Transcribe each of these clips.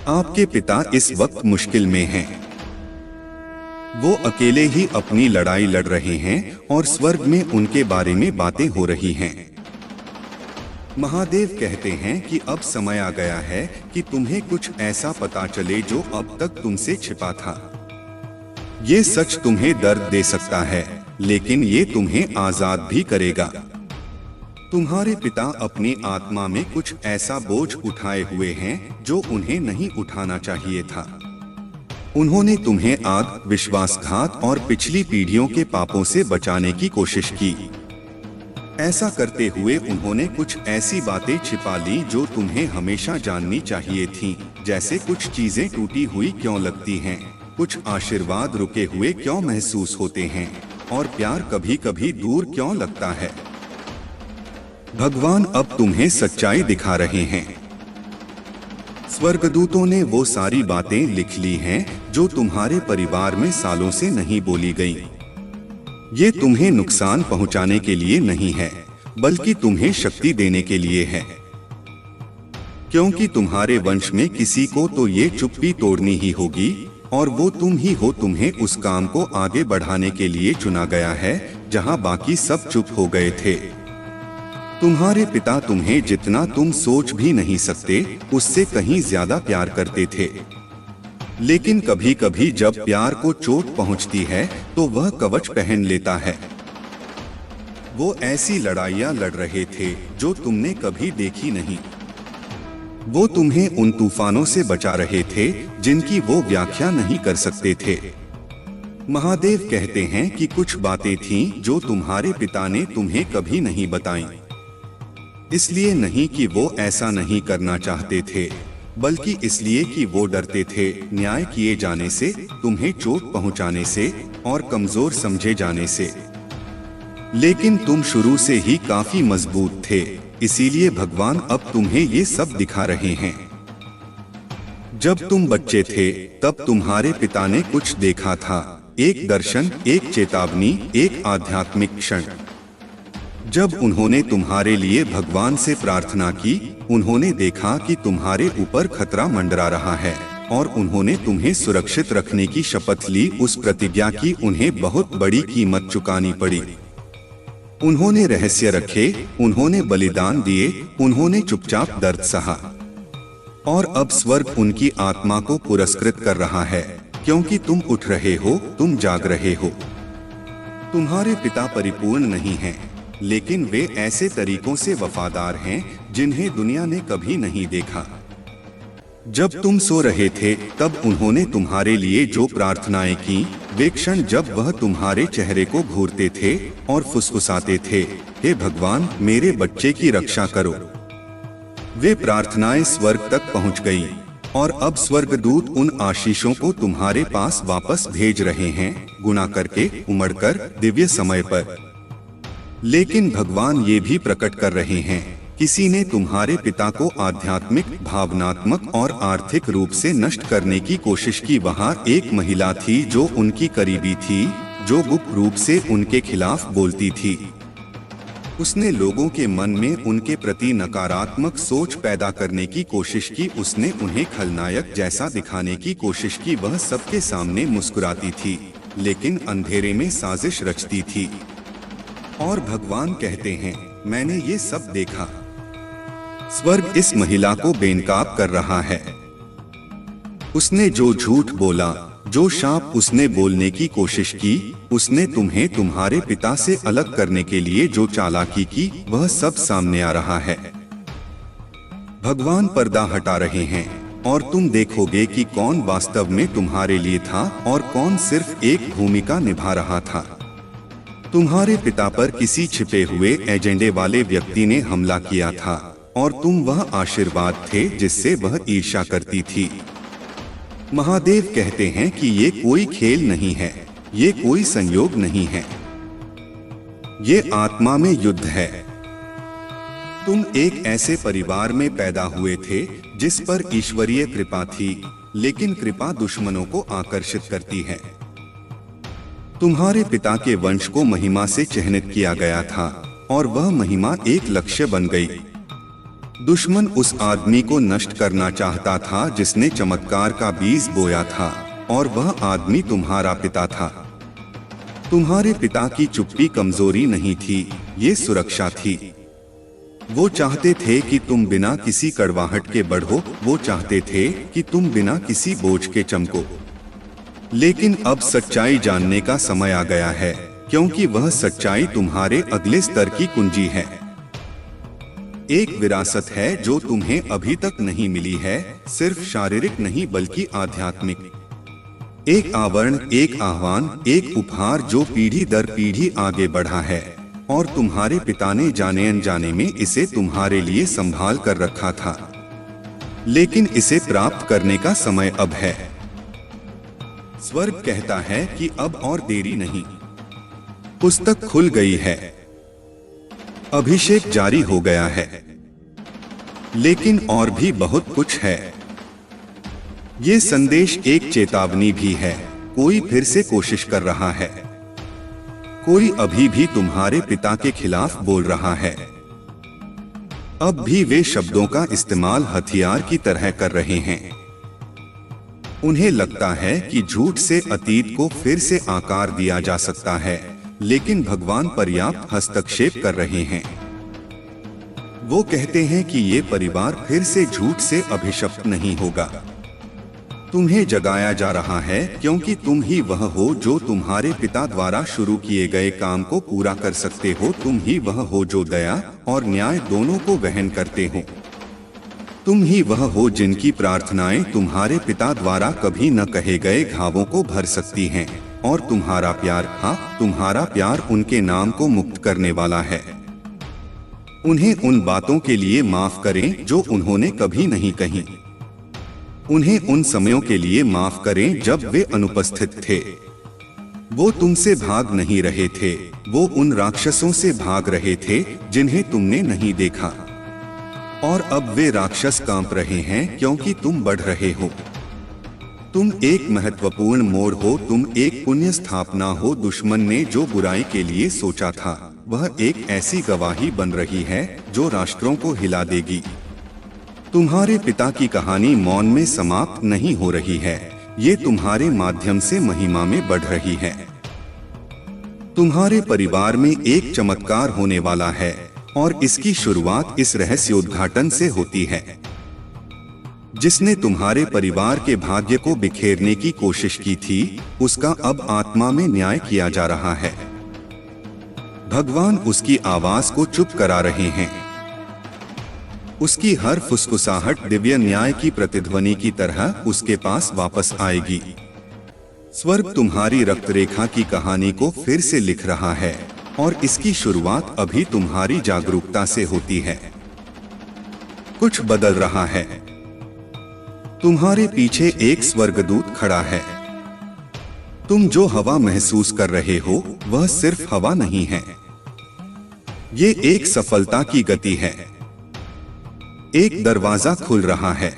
आपके पिता इस वक्त मुश्किल में हैं। वो अकेले ही अपनी लड़ाई लड़ रहे हैं और स्वर्ग में उनके बारे में बातें हो रही हैं। महादेव कहते हैं कि अब समय आ गया है कि तुम्हें कुछ ऐसा पता चले जो अब तक तुमसे छिपा था। ये सच तुम्हें दर्द दे सकता है, लेकिन ये तुम्हें आजाद भी करेगा। तुम्हारे पिता अपनी आत्मा में कुछ ऐसा बोझ उठाए हुए हैं जो उन्हें नहीं उठाना चाहिए था। उन्होंने तुम्हें आग, विश्वासघात और पिछली पीढ़ियों के पापों से बचाने की कोशिश की। ऐसा करते हुए उन्होंने कुछ ऐसी बातें छिपा ली जो तुम्हें हमेशा जाननी चाहिए थीं, जैसे कुछ चीजें टूटी हुई क्यों लगती हैं, कुछ आशीर्वाद रुके हुए क्यों महसूस होते हैं, और प्यार कभी कभी दूर क्यों लगता है। भगवान अब तुम्हें सच्चाई दिखा रहे हैं। स्वर्गदूतों ने वो सारी बातें लिख ली हैं जो तुम्हारे परिवार में सालों से नहीं बोली गईं। ये तुम्हें नुकसान पहुंचाने के लिए नहीं है, बल्कि तुम्हें शक्ति देने के लिए है। क्योंकि तुम्हारे वंश में किसी को तो ये चुप्पी तोड़नी ही होगी, और वो तुम ही हो। तुम्हें उस काम को आगे बढ़ाने के लिए चुना गया है जहां बाकी सब चुप हो गए थे। तुम्हारे पिता तुम्हें जितना तुम सोच भी नहीं सकते उससे कहीं ज्यादा प्यार करते थे, लेकिन कभी कभी जब प्यार को चोट पहुंचती है तो वह कवच पहन लेता है। वो ऐसी लड़ाइयां लड़ रहे थे जो तुमने कभी देखी नहीं। वो तुम्हें उन तूफानों से बचा रहे थे जिनकी वो व्याख्या नहीं कर सकते थे। महादेव कहते हैं कि कुछ बातें थीं जो तुम्हारे पिता ने तुम्हें कभी नहीं बताईं। इसलिए नहीं कि वो ऐसा नहीं करना चाहते थे, बल्कि इसलिए कि वो डरते थे न्याय किए जाने से, तुम्हें चोट पहुंचाने से और कमजोर समझे जाने से। लेकिन तुम शुरू से ही काफी मजबूत थे, इसीलिए भगवान अब तुम्हें ये सब दिखा रहे हैं। जब तुम बच्चे थे तब तुम्हारे पिता ने कुछ देखा था, एक दर्शन, एक चेतावनी, एक आध्यात्मिक क्षण। जब उन्होंने तुम्हारे लिए भगवान से प्रार्थना की, उन्होंने देखा कि तुम्हारे ऊपर खतरा मंडरा रहा है, और उन्होंने तुम्हें सुरक्षित रखने की शपथ ली। उस प्रतिज्ञा की उन्हें बहुत बड़ी कीमत चुकानी पड़ी। उन्होंने रहस्य रखे, उन्होंने बलिदान दिए, उन्होंने चुपचाप दर्द सहा। और अब स्वर्ग उनकी आत्मा को पुरस्कृत कर रहा है, क्योंकि तुम उठ रहे हो, तुम जाग रहे हो। तुम्हारे पिता परिपूर्ण नहीं हैं, लेकिन वे ऐसे तरीकों से वफादार हैं जिन्हें दुनिया ने कभी नहीं देखा। जब तुम सो रहे थे तब उन्होंने तुम्हारे लिए जो प्रार्थनाएं की, वे क्षण जब वह तुम्हारे चेहरे को घूरते थे और फुसफुसाते थे, हे भगवान मेरे बच्चे की रक्षा करो। वे प्रार्थनाएं स्वर्ग तक पहुंच गईं, और अब स्वर्गदूत उन आशीषों को तुम्हारे पास वापस भेज रहे हैं, गुणा करके, उमड़कर, दिव्य समय पर। लेकिन भगवान ये भी प्रकट कर रहे हैं, किसी ने तुम्हारे पिता को आध्यात्मिक, भावनात्मक और आर्थिक रूप से नष्ट करने की कोशिश की। वहाँ एक महिला थी जो उनकी करीबी थी, जो गुप्त रूप से उनके खिलाफ बोलती थी। उसने लोगों के मन में उनके प्रति नकारात्मक सोच पैदा करने की कोशिश की। उसने उन्हें खलनायक जैसा दिखाने की कोशिश की। वह सबके सामने मुस्कुराती थी, लेकिन अंधेरे में साजिश रचती थी। और भगवान कहते हैं, मैंने ये सब देखा। स्वर्ग इस महिला को बेनकाब कर रहा है। उसने जो झूठ बोला, जो शाप उसने बोलने की कोशिश की, उसने तुम्हें तुम्हारे पिता से अलग करने के लिए जो चालाकी की, वह सब सामने आ रहा है। भगवान पर्दा हटा रहे हैं, और तुम देखोगे कि कौन वास्तव में तुम्हारे लिए था और कौन सिर्फ एक भूमिका निभा रहा था। तुम्हारे पिता पर किसी छिपे हुए एजेंडे वाले व्यक्ति ने हमला किया था, और तुम वह आशीर्वाद थे जिससे वह ईर्ष्या करती थी। महादेव कहते हैं कि ये कोई खेल नहीं है, ये कोई संयोग नहीं है, ये आत्मा में युद्ध है। तुम एक ऐसे परिवार में पैदा हुए थे जिस पर ईश्वरीय कृपा थी, लेकिन कृपा दुश्मनों को आकर्षित करती है। तुम्हारे पिता के वंश को महिमा से चिह्नित किया गया था, और वह महिमा एक लक्ष्य बन गई। दुश्मन उस आदमी को नष्ट करना चाहता था जिसने चमत्कार का बीज बोया था, और वह आदमी तुम्हारा पिता था। तुम्हारे पिता की चुप्पी कमजोरी नहीं थी, ये सुरक्षा थी। वो चाहते थे कि तुम बिना किसी कड़वाहट के बढ़ो, वो चाहते थे कि तुम बिना किसी बोझ के चमको। लेकिन अब सच्चाई जानने का समय आ गया है, क्योंकि वह सच्चाई तुम्हारे अगले स्तर की कुंजी है। एक विरासत है जो तुम्हें अभी तक नहीं मिली है, सिर्फ शारीरिक नहीं बल्कि आध्यात्मिक। एक आवरण, एक आह्वान, एक उपहार जो पीढ़ी दर पीढ़ी आगे बढ़ा है, और तुम्हारे पिता ने जाने अनजाने में इसे तुम्हारे लिए संभाल कर रखा था। लेकिन इसे प्राप्त करने का समय अब है। स्वर्ग कहता है कि अब और देरी नहीं। पुस्तक खुल गई है, अभिषेक जारी हो गया है, लेकिन और भी बहुत कुछ है। ये संदेश एक चेतावनी भी है। कोई फिर से कोशिश कर रहा है, कोई अभी भी तुम्हारे पिता के खिलाफ बोल रहा है। अब भी वे शब्दों का इस्तेमाल हथियार की तरह कर रहे हैं। उन्हें लगता है कि झूठ से अतीत को फिर से आकार दिया जा सकता है, लेकिन भगवान पर्याप्त हस्तक्षेप कर रहे हैं। वो कहते हैं कि ये परिवार फिर से झूठ से अभिशप्त नहीं होगा। तुम्हें जगाया जा रहा है क्योंकि तुम ही वह हो जो तुम्हारे पिता द्वारा शुरू किए गए काम को पूरा कर सकते हो। तुम ही वह हो जो दया और न्याय दोनों को वहन करते हो। तुम ही वह हो जिनकी प्रार्थनाएं तुम्हारे पिता द्वारा कभी न कहे गए घावों को भर सकती हैं, और तुम्हारा प्यार, हाँ, तुम्हारा प्यार उनके नाम को मुक्त करने वाला है। उन्हें उन बातों के लिए माफ करें जो उन्होंने कभी नहीं कही। उन्हें उन समयों के लिए माफ करें जब वे अनुपस्थित थे। वो तुमसे भाग नहीं रहे थे, वो उन राक्षसों से भाग रहे थे जिन्हें तुमने नहीं देखा। और अब वे राक्षस कांप रहे हैं क्योंकि तुम बढ़ रहे हो। तुम एक महत्वपूर्ण मोड़ हो, तुम एक पुण्य स्थापना हो। दुश्मन ने जो बुराई के लिए सोचा था वह एक ऐसी गवाही बन रही है जो राष्ट्रों को हिला देगी। तुम्हारे पिता की कहानी मौन में समाप्त नहीं हो रही है, ये तुम्हारे माध्यम से महिमा में बढ़ रही है। तुम्हारे परिवार में एक चमत्कार होने वाला है, और इसकी शुरुआत इस रहस्योद्घाटन से होती है। जिसने तुम्हारे परिवार के भाग्य को बिखेरने की कोशिश की थी, उसका अब आत्मा में न्याय किया जा रहा है। भगवान उसकी आवाज को चुप करा रहे हैं। उसकी हर फुसफुसाहट दिव्य न्याय की प्रतिध्वनि की तरह उसके पास वापस आएगी। स्वर्ग तुम्हारी रक्तरेखा की कहानी को फिर से लिख रहा है, और इसकी शुरुआत अभी तुम्हारी जागरूकता से होती है। कुछ बदल रहा है। तुम्हारे पीछे एक स्वर्गदूत खड़ा है। तुम जो हवा महसूस कर रहे हो वह सिर्फ हवा नहीं है, ये एक सफलता की गति है। एक दरवाजा खुल रहा है।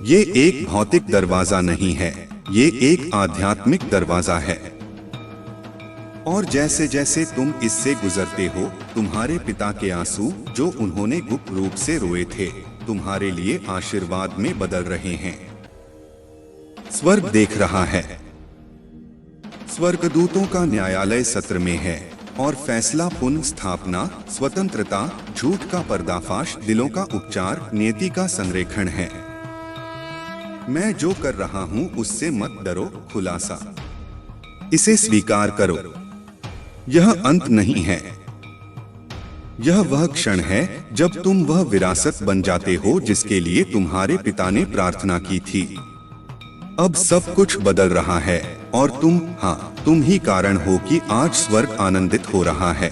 ये एक भौतिक दरवाजा नहीं है, ये एक आध्यात्मिक दरवाजा है। और जैसे जैसे तुम इससे गुजरते हो, तुम्हारे पिता के आंसू जो उन्होंने गुप्त रूप से रोए थे, तुम्हारे लिए आशीर्वाद में बदल रहे हैं। स्वर्ग देख रहा है। स्वर्गदूतों का न्यायालय सत्र में है, और फैसला पुनः स्थापना, स्वतंत्रता, झूठ का पर्दाफाश, दिलों का उपचार, नियति का संरेखण है। मैं जो कर रहा हूं उससे मत डरो, खुलासा। इसे स्वीकार करो। यह अंत नहीं है, यह वह क्षण है जब तुम वह विरासत बन जाते हो जिसके लिए तुम्हारे पिता ने प्रार्थना की थी। अब सब कुछ बदल रहा है, और तुम ही कारण हो कि आज स्वर्ग आनंदित हो रहा है।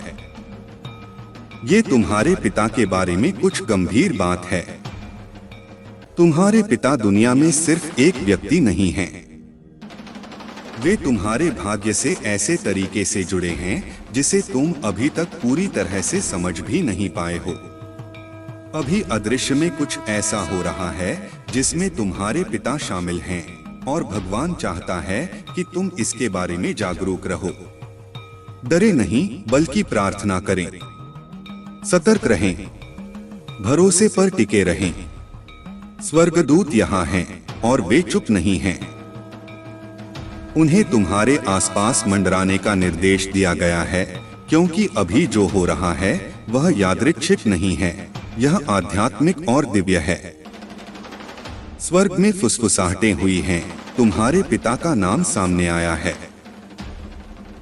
ये तुम्हारे पिता के बारे में कुछ गंभीर बात है। तुम्हारे पिता दुनिया में सिर्फ एक व्यक्ति नहीं हैं। वे तुम्हारे भाग्य से ऐसे तरीके से जुड़े हैं जिसे तुम अभी तक पूरी तरह से समझ भी नहीं पाए हो। अभी अदृश्य में कुछ ऐसा हो रहा है जिसमें तुम्हारे पिता शामिल हैं, और भगवान चाहता है कि तुम इसके बारे में जागरूक रहो। डरे नहीं, बल्कि प्रार्थना करें। सतर्क रहें। भरोसे पर टिके रहें। स्वर्गदूत यहाँ हैं और वे चुप नहीं हैं। उन्हें तुम्हारे आसपास मंडराने का निर्देश दिया गया है, क्योंकि अभी जो हो रहा है वह यादृच्छिक नहीं है, यह आध्यात्मिक और दिव्य है। स्वर्ग में फुसफुसाहटें हुई हैं, तुम्हारे पिता का नाम सामने आया है।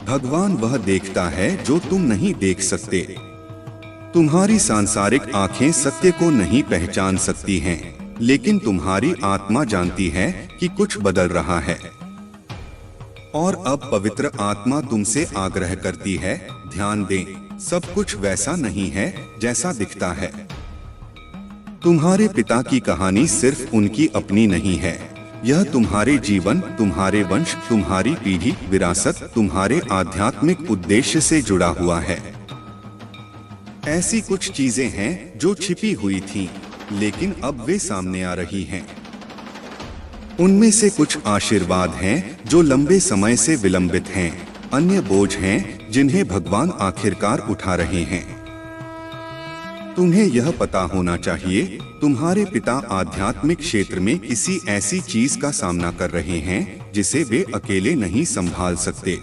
भगवान वह देखता है जो तुम नहीं देख सकते। तुम्हारी सांसारिक आंखें सत्य को नहीं पहचान सकती हैं, लेकिन तुम्हारी आत्मा जानती है कि कुछ बदल रहा है। और अब पवित्र आत्मा तुमसे आग्रह करती है, ध्यान दें, सब कुछ वैसा नहीं है जैसा दिखता है। तुम्हारे पिता की कहानी सिर्फ उनकी अपनी नहीं है, यह तुम्हारे जीवन, तुम्हारे वंश, तुम्हारी पीढ़ी, विरासत, तुम्हारे आध्यात्मिक उद्देश्य से जुड़ा हुआ है। ऐसी कुछ चीजें हैं जो छिपी हुई थीं, लेकिन अब वे सामने आ रही हैं। उनमें से कुछ आशीर्वाद हैं जो लंबे समय से विलंबित हैं, अन्य बोझ हैं जिन्हें भगवान आखिरकार उठा रहे हैं। तुम्हें यह पता होना चाहिए, तुम्हारे पिता आध्यात्मिक क्षेत्र में किसी ऐसी चीज का सामना कर रहे हैं जिसे वे अकेले नहीं संभाल सकते।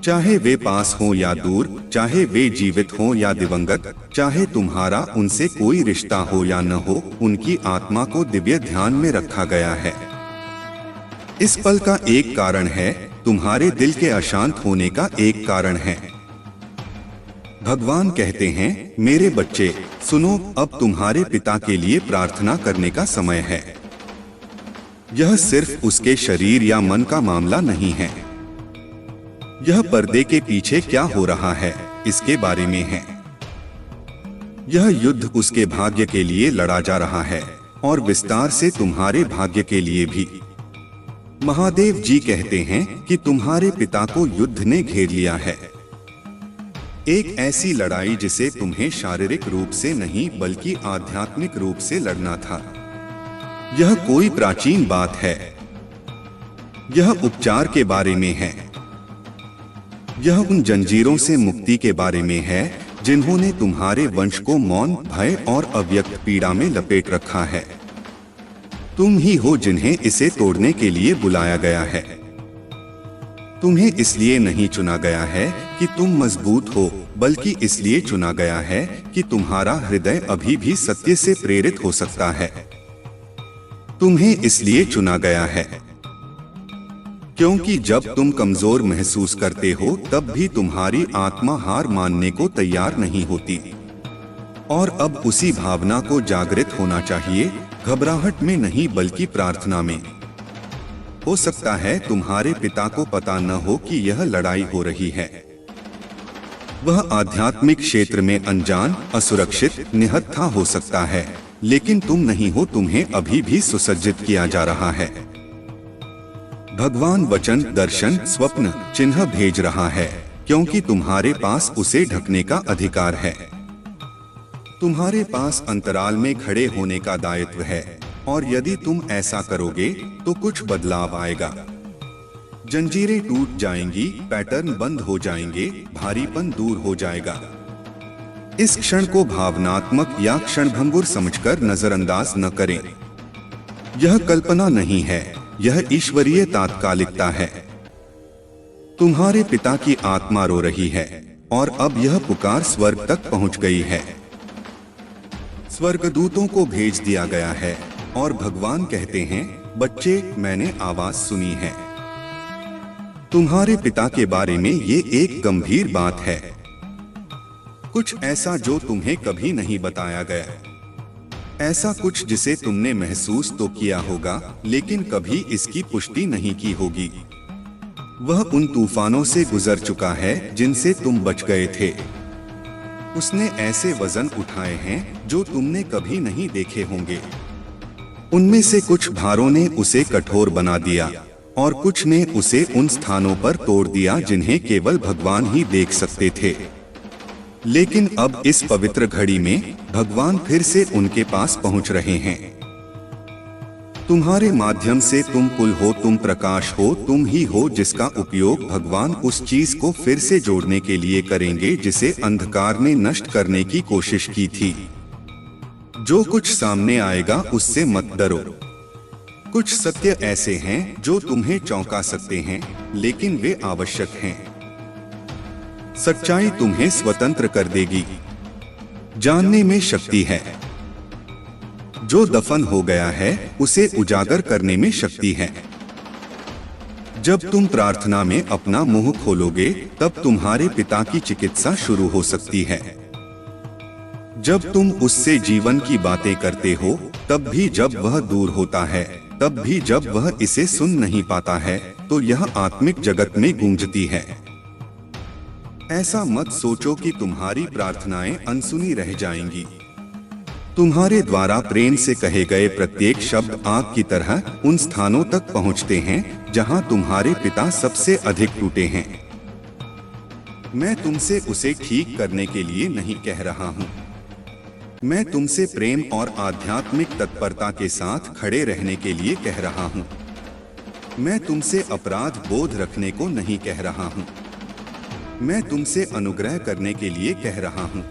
चाहे वे पास हो या दूर, चाहे वे जीवित हो या दिवंगत, चाहे तुम्हारा उनसे कोई रिश्ता हो या न हो, उनकी आत्मा को दिव्य ध्यान में रखा गया है। इस पल का एक कारण है, तुम्हारे दिल के अशांत होने का एक कारण है। भगवान कहते हैं, मेरे बच्चे सुनो, अब तुम्हारे पिता के लिए प्रार्थना करने का समय है। यह सिर्फ उसके शरीर या मन का मामला नहीं है। यह पर्दे के पीछे क्या हो रहा है इसके बारे में है। यह युद्ध उसके भाग्य के लिए लड़ा जा रहा है और विस्तार से तुम्हारे भाग्य के लिए भी। महादेव जी कहते हैं कि तुम्हारे पिता को युद्ध ने घेर लिया है। एक ऐसी लड़ाई जिसे तुम्हें शारीरिक रूप से नहीं बल्कि आध्यात्मिक रूप से लड़ना था। यह कोई प्राचीन बात है। यह उपचार के बारे में है। यह उन जंजीरों से मुक्ति के बारे में है जिन्होंने तुम्हारे वंश को मौन, भय और अव्यक्त पीड़ा में लपेट रखा है। तुम ही हो जिन्हें इसे तोड़ने के लिए बुलाया गया है। तुम्हें इसलिए नहीं चुना गया है कि तुम मजबूत हो, बल्कि इसलिए चुना गया है कि तुम्हारा हृदय अभी भी सत्य से प्रेरित हो सकता है। तुम्हें इसलिए चुना गया है क्योंकि जब तुम कमजोर महसूस करते हो तब भी तुम्हारी आत्मा हार मानने को तैयार नहीं होती। और अब उसी भावना को जागृत होना चाहिए, घबराहट में नहीं बल्कि प्रार्थना में। हो सकता है तुम्हारे पिता को पता न हो कि यह लड़ाई हो रही है। वह आध्यात्मिक क्षेत्र में अनजान, असुरक्षित, निहत्था हो सकता है, लेकिन तुम नहीं हो। तुम्हें अभी भी सुसज्जित किया जा रहा है। भगवान वचन, दर्शन, स्वप्न, चिन्ह भेज रहा है, क्योंकि तुम्हारे पास उसे ढकने का अधिकार है। तुम्हारे पास अंतराल में खड़े होने का दायित्व है, और यदि तुम ऐसा करोगे तो कुछ बदलाव आएगा। जंजीरें टूट जाएंगी, पैटर्न बंद हो जाएंगे, भारीपन दूर हो जाएगा। इस क्षण को भावनात्मक या क्षणभंगुर समझकर नजरअंदाज न करें। यह कल्पना नहीं है, यह ईश्वरीय तात्कालिकता है। तुम्हारे पिता की आत्मा रो रही है और अब यह पुकार स्वर्ग तक पहुंच गई है। स्वर्गदूतों को भेज दिया गया है और भगवान कहते हैं, बच्चे, मैंने आवाज सुनी है। तुम्हारे पिता के बारे में ये एक गंभीर बात है, कुछ ऐसा जो तुम्हें कभी नहीं बताया गया, ऐसा कुछ जिसे तुमने महसूस तो किया होगा लेकिन कभी इसकी पुष्टि नहीं की होगी। वह उन तूफानों से गुजर चुका है जिनसे तुम बच गए थे। उसने ऐसे वजन उठाए हैं जो तुमने कभी नहीं देखे होंगे। उनमें से कुछ भारों ने उसे कठोर बना दिया और कुछ ने उसे उन स्थानों पर तोड़ दिया जिन्हें केवल भगवान ही देख सकते थे। लेकिन अब इस पवित्र घड़ी में भगवान फिर से उनके पास पहुंच रहे हैं। तुम्हारे माध्यम से तुम पुल हो, तुम प्रकाश हो, तुम ही हो जिसका उपयोग भगवान उस चीज को फिर से जोड़ने के लिए करेंगे जिसे अंधकार ने नष्ट करने की कोशिश की थी। जो कुछ सामने आएगा उससे मत डरो। कुछ सत्य ऐसे हैं जो तुम्हें चौंका सकते हैं, लेकिन वे आवश्यक हैं। सच्चाई तुम्हें स्वतंत्र कर देगी। जानने में शक्ति है। जो दफन हो गया है उसे उजागर करने में शक्ति है। जब तुम प्रार्थना में अपना मुंह खोलोगे तब तुम्हारे पिता की चिकित्सा शुरू हो सकती है। जब तुम उससे जीवन की बातें करते हो, तब भी जब वह दूर होता है, तब भी जब वह इसे सुन नहीं पाता है, तो यह आत्मिक जगत में गूंजती है। ऐसा मत सोचो कि तुम्हारी प्रार्थनाएं अनसुनी रह जाएंगी। तुम्हारे द्वारा प्रेम से कहे गए प्रत्येक शब्द आग की तरह उन स्थानों तक पहुंचते हैं जहां तुम्हारे पिता सबसे अधिक टूटे हैं। मैं तुमसे उसे ठीक करने के लिए नहीं कह रहा हूं। मैं तुमसे प्रेम और आध्यात्मिक तत्परता के साथ खड़े रहने के लिए कह रहा हूं। मैं तुमसे अपराध बोध रखने को नहीं कह रहा हूं। मैं तुमसे अनुग्रह करने के लिए कह रहा हूं।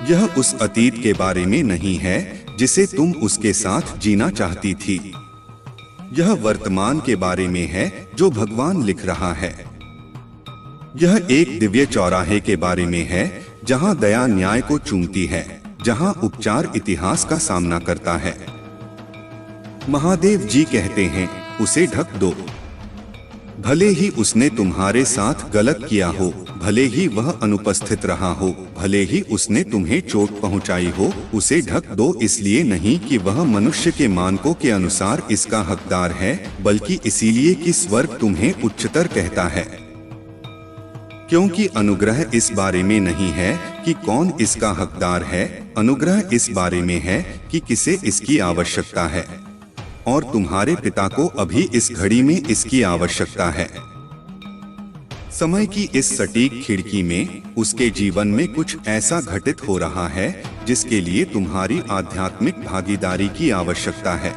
यह उस अतीत के बारे में नहीं है जिसे तुम उसके साथ जीना चाहती थी। यह वर्तमान के बारे में है जो भगवान लिख रहा है। यह एक दिव्य चौराहे के बारे में है जहां दया न्याय को चूमती है, जहां उपचार इतिहास का सामना करता है। महादेव जी कहते हैं, उसे ढक दो। भले ही उसने तुम्हारे साथ गलत किया हो, भले ही वह अनुपस्थित रहा हो, भले ही उसने तुम्हें चोट पहुंचाई हो, उसे ढक दो, इसलिए नहीं कि वह मनुष्य के मानकों के अनुसार इसका हकदार है, बल्कि इसीलिए कि स्वर्ग तुम्हें उच्चतर कहता है। क्योंकि अनुग्रह इस बारे में नहीं है कि कौन इसका हकदार है, अनुग्रह इस बारे में है कि किसे इसकी आवश्यकता है, और तुम्हारे पिता को अभी इस घड़ी में इसकी आवश्यकता है। समय की इस सटीक खिड़की में उसके जीवन में कुछ ऐसा घटित हो रहा है जिसके लिए तुम्हारी आध्यात्मिक भागीदारी की आवश्यकता है।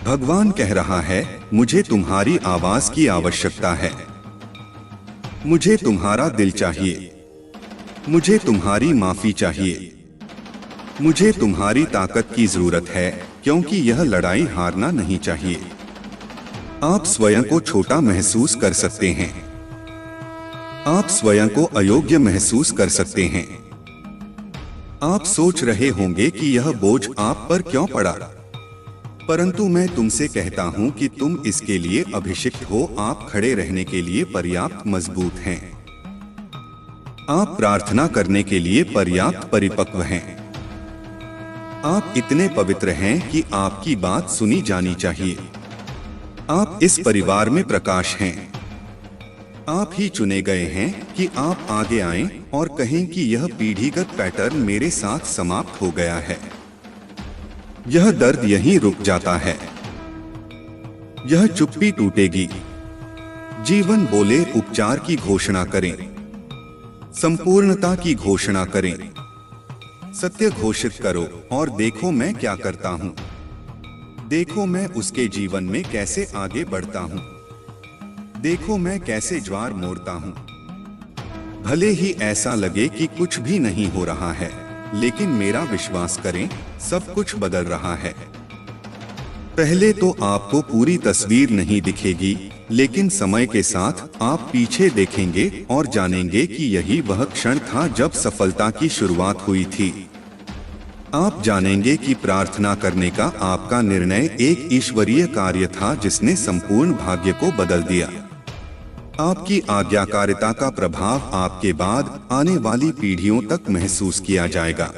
भगवान कह रहा है, मुझे तुम्हारी आवाज की आवश्यकता है। मुझे तुम्हारा दिल चाहिए। मुझे तुम्हारी माफी चाहिए। मुझे तुम्हारी ताकत की जरूरत है, क्योंकि यह लड़ाई हारना नहीं चाहिए। आप स्वयं को छोटा महसूस कर सकते हैं। आप स्वयं को अयोग्य महसूस कर सकते हैं। आप सोच रहे होंगे कि यह बोझ आप पर क्यों पड़ा, परंतु मैं तुमसे कहता हूं कि तुम इसके लिए अभिषिक्त हो। आप खड़े रहने के लिए पर्याप्त मजबूत हैं। आप प्रार्थना करने के लिए पर्याप्त परिपक्व हैं। आप इतने पवित्र हैं कि आपकी बात सुनी जानी चाहिए। आप इस परिवार में प्रकाश हैं। आप ही चुने गए हैं कि आप आगे आएं और कहें कि यह पीढ़ीगत पैटर्न मेरे साथ समाप्त हो गया है। यह दर्द यहीं रुक जाता है। यह चुप्पी टूटेगी। जीवन बोले, उपचार की घोषणा करें, संपूर्णता की घोषणा करें, सत्य घोषित करो और देखो मैं क्या करता हूं। देखो मैं उसके जीवन में कैसे आगे बढ़ता हूं। देखो मैं कैसे ज्वार मोड़ता हूं। भले ही ऐसा लगे कि कुछ भी नहीं हो रहा है, लेकिन मेरा विश्वास करें, सब कुछ बदल रहा है। पहले तो आपको पूरी तस्वीर नहीं दिखेगी, लेकिन समय के साथ आप पीछे देखेंगे और जानेंगे कि यही वह क्षण था जब सफलता की शुरुआत हुई थी। आप जानेंगे कि प्रार्थना करने का आपका निर्णय एक ईश्वरीय कार्य था जिसने संपूर्ण भाग्य को बदल दिया। आपकी आज्ञाकारिता का प्रभाव आपके बाद आने वाली पीढ़ियों तक महसूस किया जाएगा।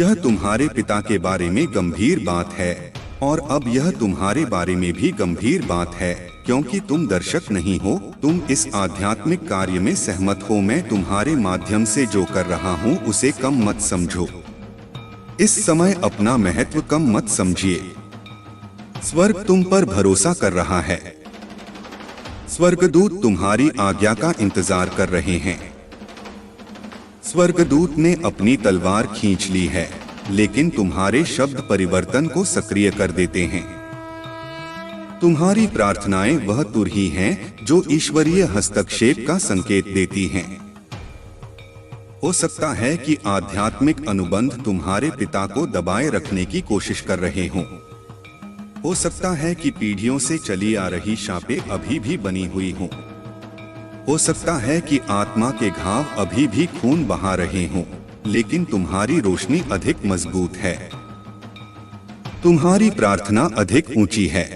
यह तुम्हारे पिता के बारे में गंभीर बात है, और अब यह तुम्हारे बारे में भी गंभीर बात है, क्योंकि तुम दर्शक नहीं हो, तुम इस आध्यात्मिक कार्य में सहमत हो। मैं तुम्हारे माध्यम से जो कर रहा हूँ उसे कम मत समझो। इस समय अपना महत्व कम मत समझिए। स्वर्ग तुम पर भरोसा कर रहा है। स्वर्गदूत तुम्हारी आज्ञा का इंतजार कर रहे हैं। स्वर्गदूत ने अपनी तलवार खींच ली है, लेकिन तुम्हारे शब्द परिवर्तन को सक्रिय कर देते हैं। तुम्हारी प्रार्थनाएं वह तुरही हैं जो ईश्वरीय हस्तक्षेप का संकेत देती हैं। हो सकता है कि आध्यात्मिक अनुबंध तुम्हारे पिता को दबाए रखने की कोशिश कर रहे हों। हो सकता है कि पीढ़ियों से चली आ रही शापें अभी भी बनी हुई हों। हो सकता है कि आत्मा के घाव अभी भी खून बहा रहे हों, लेकिन तुम्हारी रोशनी अधिक मजबूत है। तुम्हारी प्रार्थना अधिक ऊंची है।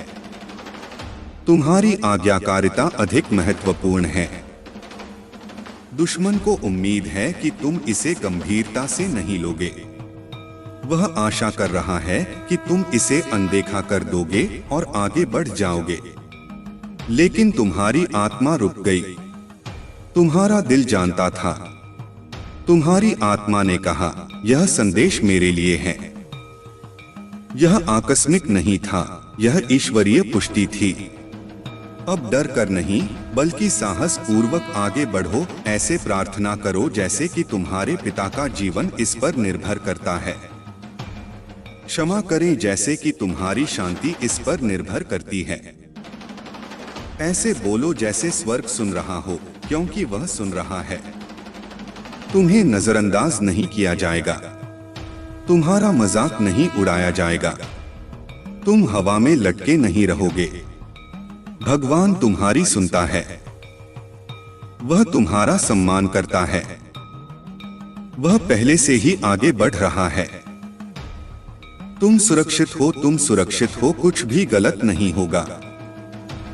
तुम्हारी आज्ञाकारिता अधिक महत्वपूर्ण है। दुश्मन को उम्मीद है कि तुम इसे गंभीरता से नहीं लोगे। वह आशा कर रहा है कि तुम इसे अनदेखा कर दोगे और आगे बढ़ जाओगे, लेकिन तुम्हारी आत्मा रुक गई। तुम्हारा दिल जानता था। तुम्हारी आत्मा ने कहा, यह संदेश मेरे लिए है। यह आकस्मिक नहीं था, यह ईश्वरीय पुष्टि थी। अब डर कर नहीं, बल्कि साहस पूर्वक आगे बढ़ो। ऐसे प्रार्थना करो जैसे कि तुम्हारे पिता का जीवन इस पर निर्भर करता है। क्षमा करें जैसे कि तुम्हारी शांति इस पर निर्भर करती है। ऐसे बोलो जैसे स्वर्ग सुन रहा हो, क्योंकि वह सुन रहा है। तुम्हें नजरअंदाज नहीं किया जाएगा। तुम्हारा मजाक नहीं उड़ाया जाएगा। तुम हवा में लटके नहीं रहोगे। भगवान तुम्हारी सुनता है। वह तुम्हारा सम्मान करता है। वह पहले से ही आगे बढ़ रहा है। तुम सुरक्षित हो, तुम सुरक्षित हो। कुछ भी गलत नहीं होगा,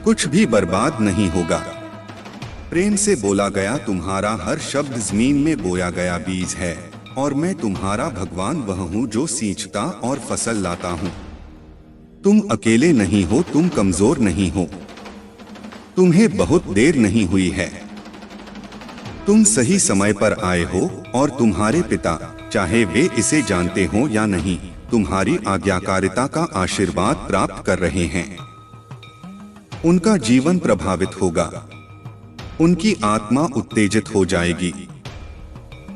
कुछ भी बर्बाद नहीं होगा। प्रेम से बोला गया तुम्हारा हर शब्द जमीन में बोया गया बीज है, और मैं तुम्हारा भगवान वह हूँ जो सींचता और फसल लाता हूँ। तुम अकेले नहीं हो, तुम कमजोर नहीं हो। तुम्हें बहुत देर नहीं हुई है। तुम सही समय पर आए हो, और तुम्हारे पिता, चाहे वे इसे जानते हो या नहीं, तुम्हारी आज्ञाकारिता का आशीर्वाद प्राप्त कर रहे हैं। उनका जीवन प्रभावित होगा। उनकी आत्मा उत्तेजित हो जाएगी।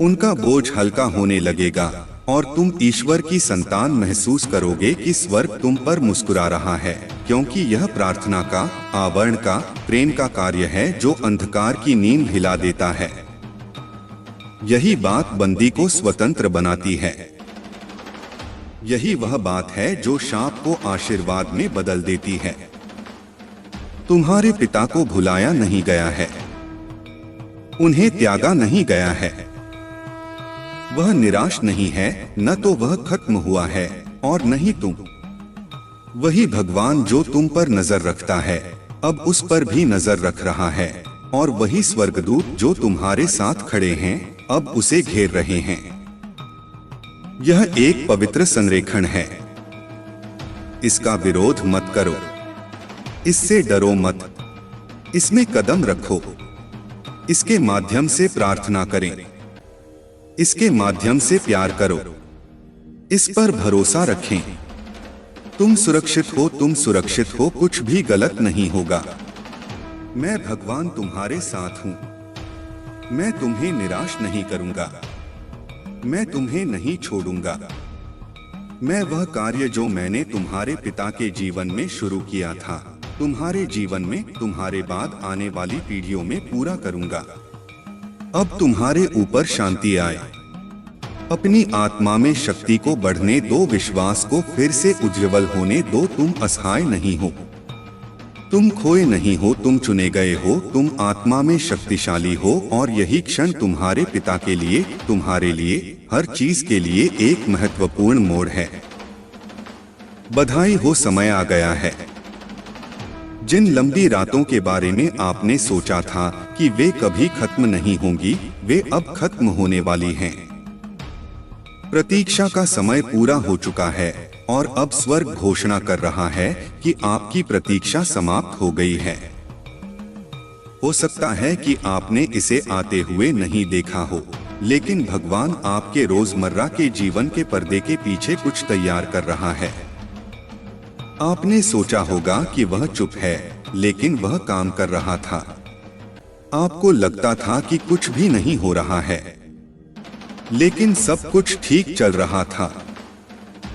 उनका बोझ हल्का होने लगेगा, और तुम ईश्वर की संतान महसूस करोगे कि स्वर्ग तुम पर मुस्कुरा रहा है, क्योंकि यह प्रार्थना का, आवरण का, प्रेम का कार्य है जो अंधकार की नींद हिला देता है। यही बात बंदी को स्वतंत्र बनाती है। यही वह बात है जो शाप को आशीर्वाद में बदल देती है। तुम्हारे पिता को भुलाया नहीं गया है। उन्हें त्यागा नहीं गया है। वह निराश नहीं है, न तो वह खत्म हुआ है और न ही तुम। वही भगवान जो तुम पर नजर रखता है, अब उस पर भी नजर रख रहा है, और वही स्वर्गदूत जो तुम्हारे साथ खड़े हैं, अब उसे घेर रहे हैं। यह एक पवित्र संरेखण है। इसका विरोध मत करो। इससे डरो मत। इसमें कदम रखो। इसके माध्यम से प्रार्थना करें। इसके माध्यम से प्यार करो। इस पर भरोसा रखें। तुम सुरक्षित हो, तुम सुरक्षित हो। कुछ भी गलत नहीं होगा। मैं भगवान तुम्हारे साथ हूं। मैं तुम्हें निराश नहीं करूंगा। मैं तुम्हें नहीं छोड़ूंगा। मैं वह कार्य जो मैंने तुम्हारे पिता के जीवन में शुरू किया था, तुम्हारे जीवन में, तुम्हारे बाद आने वाली पीढ़ियों में पूरा करूंगा। अब तुम्हारे ऊपर शांति आए। अपनी आत्मा में शक्ति को बढ़ने दो। विश्वास को फिर से उज्ज्वल होने दो। तुम असहाय नहीं हो। तुम खोए नहीं हो। तुम चुने गए हो। तुम आत्मा में शक्तिशाली हो, और यही क्षण तुम्हारे पिता के लिए, तुम्हारे लिए, हर चीज के लिए एक महत्वपूर्ण मोड़ है। बधाई हो, समय आ गया है। जिन लंबी रातों के बारे में आपने सोचा था कि वे कभी खत्म नहीं होंगी, वे अब खत्म होने वाली हैं। प्रतीक्षा का समय पूरा हो चुका है, और अब स्वर्ग घोषणा कर रहा है कि आपकी प्रतीक्षा समाप्त हो गई है। हो सकता है कि आपने इसे आते हुए नहीं देखा हो, लेकिन भगवान आपके रोजमर्रा के जीवन के पर्दे के पीछे कुछ तैयार कर रहा है। आपने सोचा होगा कि वह चुप है, लेकिन वह काम कर रहा था। आपको लगता था कि कुछ भी नहीं हो रहा है, लेकिन सब कुछ ठीक चल रहा था।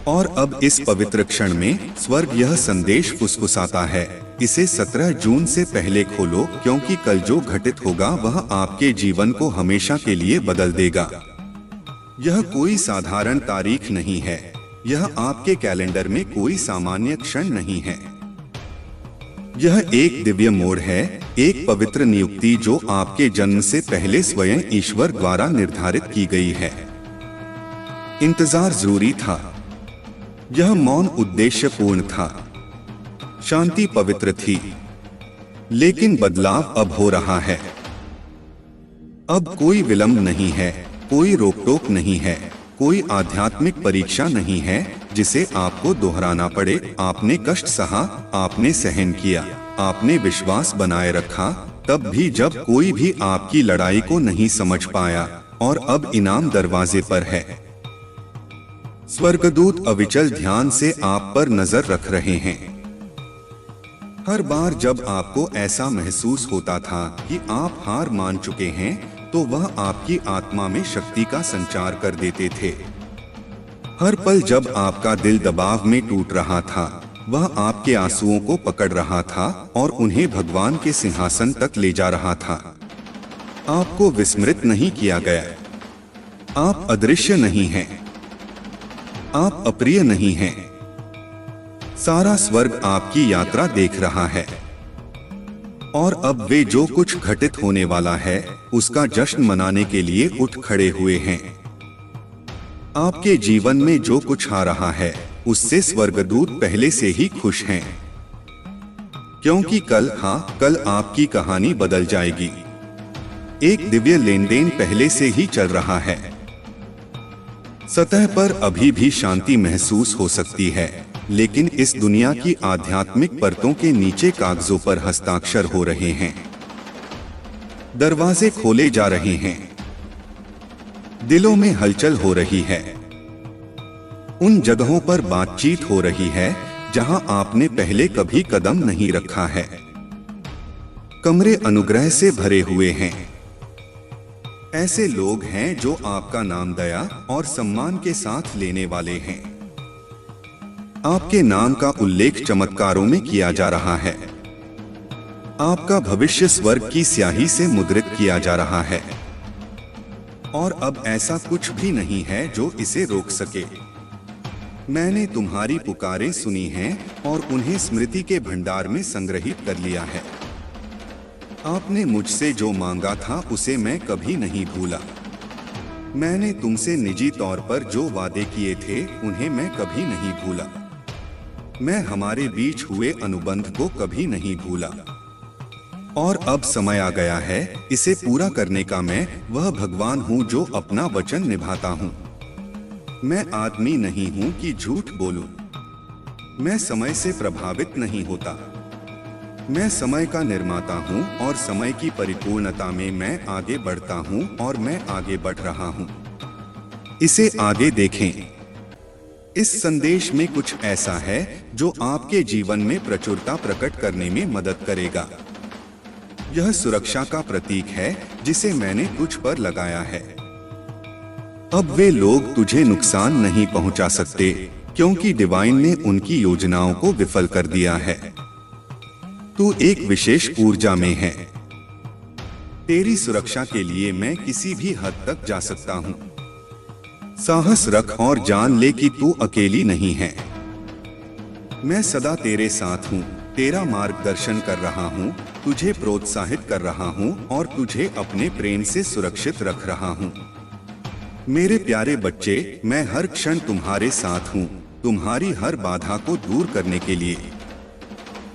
और अब इस पवित्र क्षण में स्वर्ग यह संदेश फुसफुसाता है, इसे 17 जून से पहले खोलो, क्योंकि कल जो घटित होगा वह आपके जीवन को हमेशा के लिए बदल देगा। यह कोई साधारण तारीख नहीं है। यह आपके कैलेंडर में कोई सामान्य क्षण नहीं है। यह एक दिव्य मोड़ है, एक पवित्र नियुक्ति जो आपके जन्म से पहले स्वयं ईश्वर द्वारा निर्धारित की गई है। इंतजार जरूरी था। यह मौन उद्देश्यपूर्ण था। शांति पवित्र थी। लेकिन बदलाव अब हो रहा है। अब कोई विलंब नहीं है, कोई रोक-टोक नहीं है, कोई आध्यात्मिक परीक्षा नहीं है जिसे आपको दोहराना पड़े। आपने कष्ट सहा, आपने सहन किया, आपने विश्वास बनाए रखा, तब भी जब कोई भी आपकी लड़ाई को नहीं समझ पाया, और अब इनाम दरवाजे पर है। स्वर्गदूत अविचल ध्यान से आप पर नजर रख रहे हैं। हर बार जब आपको ऐसा महसूस होता था कि आप हार मान चुके हैं, तो वह आपकी आत्मा में शक्ति का संचार कर देते थे। हर पल जब आपका दिल दबाव में टूट रहा था, वह आपके आंसुओं को पकड़ रहा था और उन्हें भगवान के सिंहासन तक ले जा रहा था। आपको विस्मृत नहीं किया गया। आप अदृश्य नहीं हैं। आप अप्रिय नहीं हैं। सारा स्वर्ग आपकी यात्रा देख रहा है। और अब वे जो कुछ घटित होने वाला है, उसका जश्न मनाने के लिए उठ खड़े हुए हैं। आपके जीवन में जो कुछ आ रहा है, उससे स्वर्गदूत पहले से ही खुश हैं। क्योंकि कल आपकी कहानी बदल जाएगी। एक दिव्य लेनदेन पहले से ही चल रहा है। सतह पर अभी भी शांति महसूस हो सकती है, लेकिन इस दुनिया की आध्यात्मिक परतों के नीचे कागजों पर हस्ताक्षर हो रहे हैं। दरवाजे खोले जा रहे हैं। दिलों में हलचल हो रही है। उन जगहों पर बातचीत हो रही है जहां आपने पहले कभी कदम नहीं रखा है। कमरे अनुग्रह से भरे हुए हैं। ऐसे लोग हैं जो आपका नाम दया और सम्मान के साथ लेने वाले हैं। आपके नाम का उल्लेख चमत्कारों में किया जा रहा है। आपका भविष्य स्वर्ग की स्याही से मुद्रित किया जा रहा है। और अब ऐसा कुछ भी नहीं है जो इसे रोक सके। मैंने तुम्हारी पुकारें सुनी हैं और उन्हें स्मृति के भंडार में संग्रहित कर लिया है। आपने मुझसे जो मांगा था उसे मैं कभी नहीं भूला। मैंने तुमसे निजी तौर पर जो वादे किए थे उन्हें मैं कभी नहीं भूला। मैं हमारे बीच हुए अनुबंध को कभी नहीं भूला। और अब समय आ गया है इसे पूरा करने का। मैं वह भगवान हूँ जो अपना वचन निभाता हूँ। मैं आदमी नहीं हूँ कि झूठ बोलूं। मैं समय से प्रभावित नहीं होता। मैं समय का निर्माता हूँ और समय की परिपूर्णता में मैं आगे बढ़ता हूँ और मैं आगे बढ़ रहा हूँ। इसे आगे देखें। इस संदेश में कुछ ऐसा है जो आपके जीवन में प्रचुरता प्रकट करने में मदद करेगा। यह सुरक्षा का प्रतीक है जिसे मैंने तुझ पर लगाया है। अब वे लोग तुझे नुकसान नहीं पहुंचा सकते क्योंकि डिवाइन ने उनकी योजनाओं को विफल कर दिया है। तू एक विशेष ऊर्जा में है। तेरी सुरक्षा के लिए मैं किसी भी हद तक जा सकता हूं। साहस रख और जान ले कि तू अकेली नहीं है। मैं सदा तेरे साथ हूँ, तेरा मार्गदर्शन कर रहा हूँ, तुझे प्रोत्साहित कर रहा हूँ और तुझे अपने प्रेम से सुरक्षित रख रहा हूँ। मेरे प्यारे बच्चे, मैं हर क्षण तुम्हारे साथ हूँ, तुम्हारी हर बाधा को दूर करने के लिए।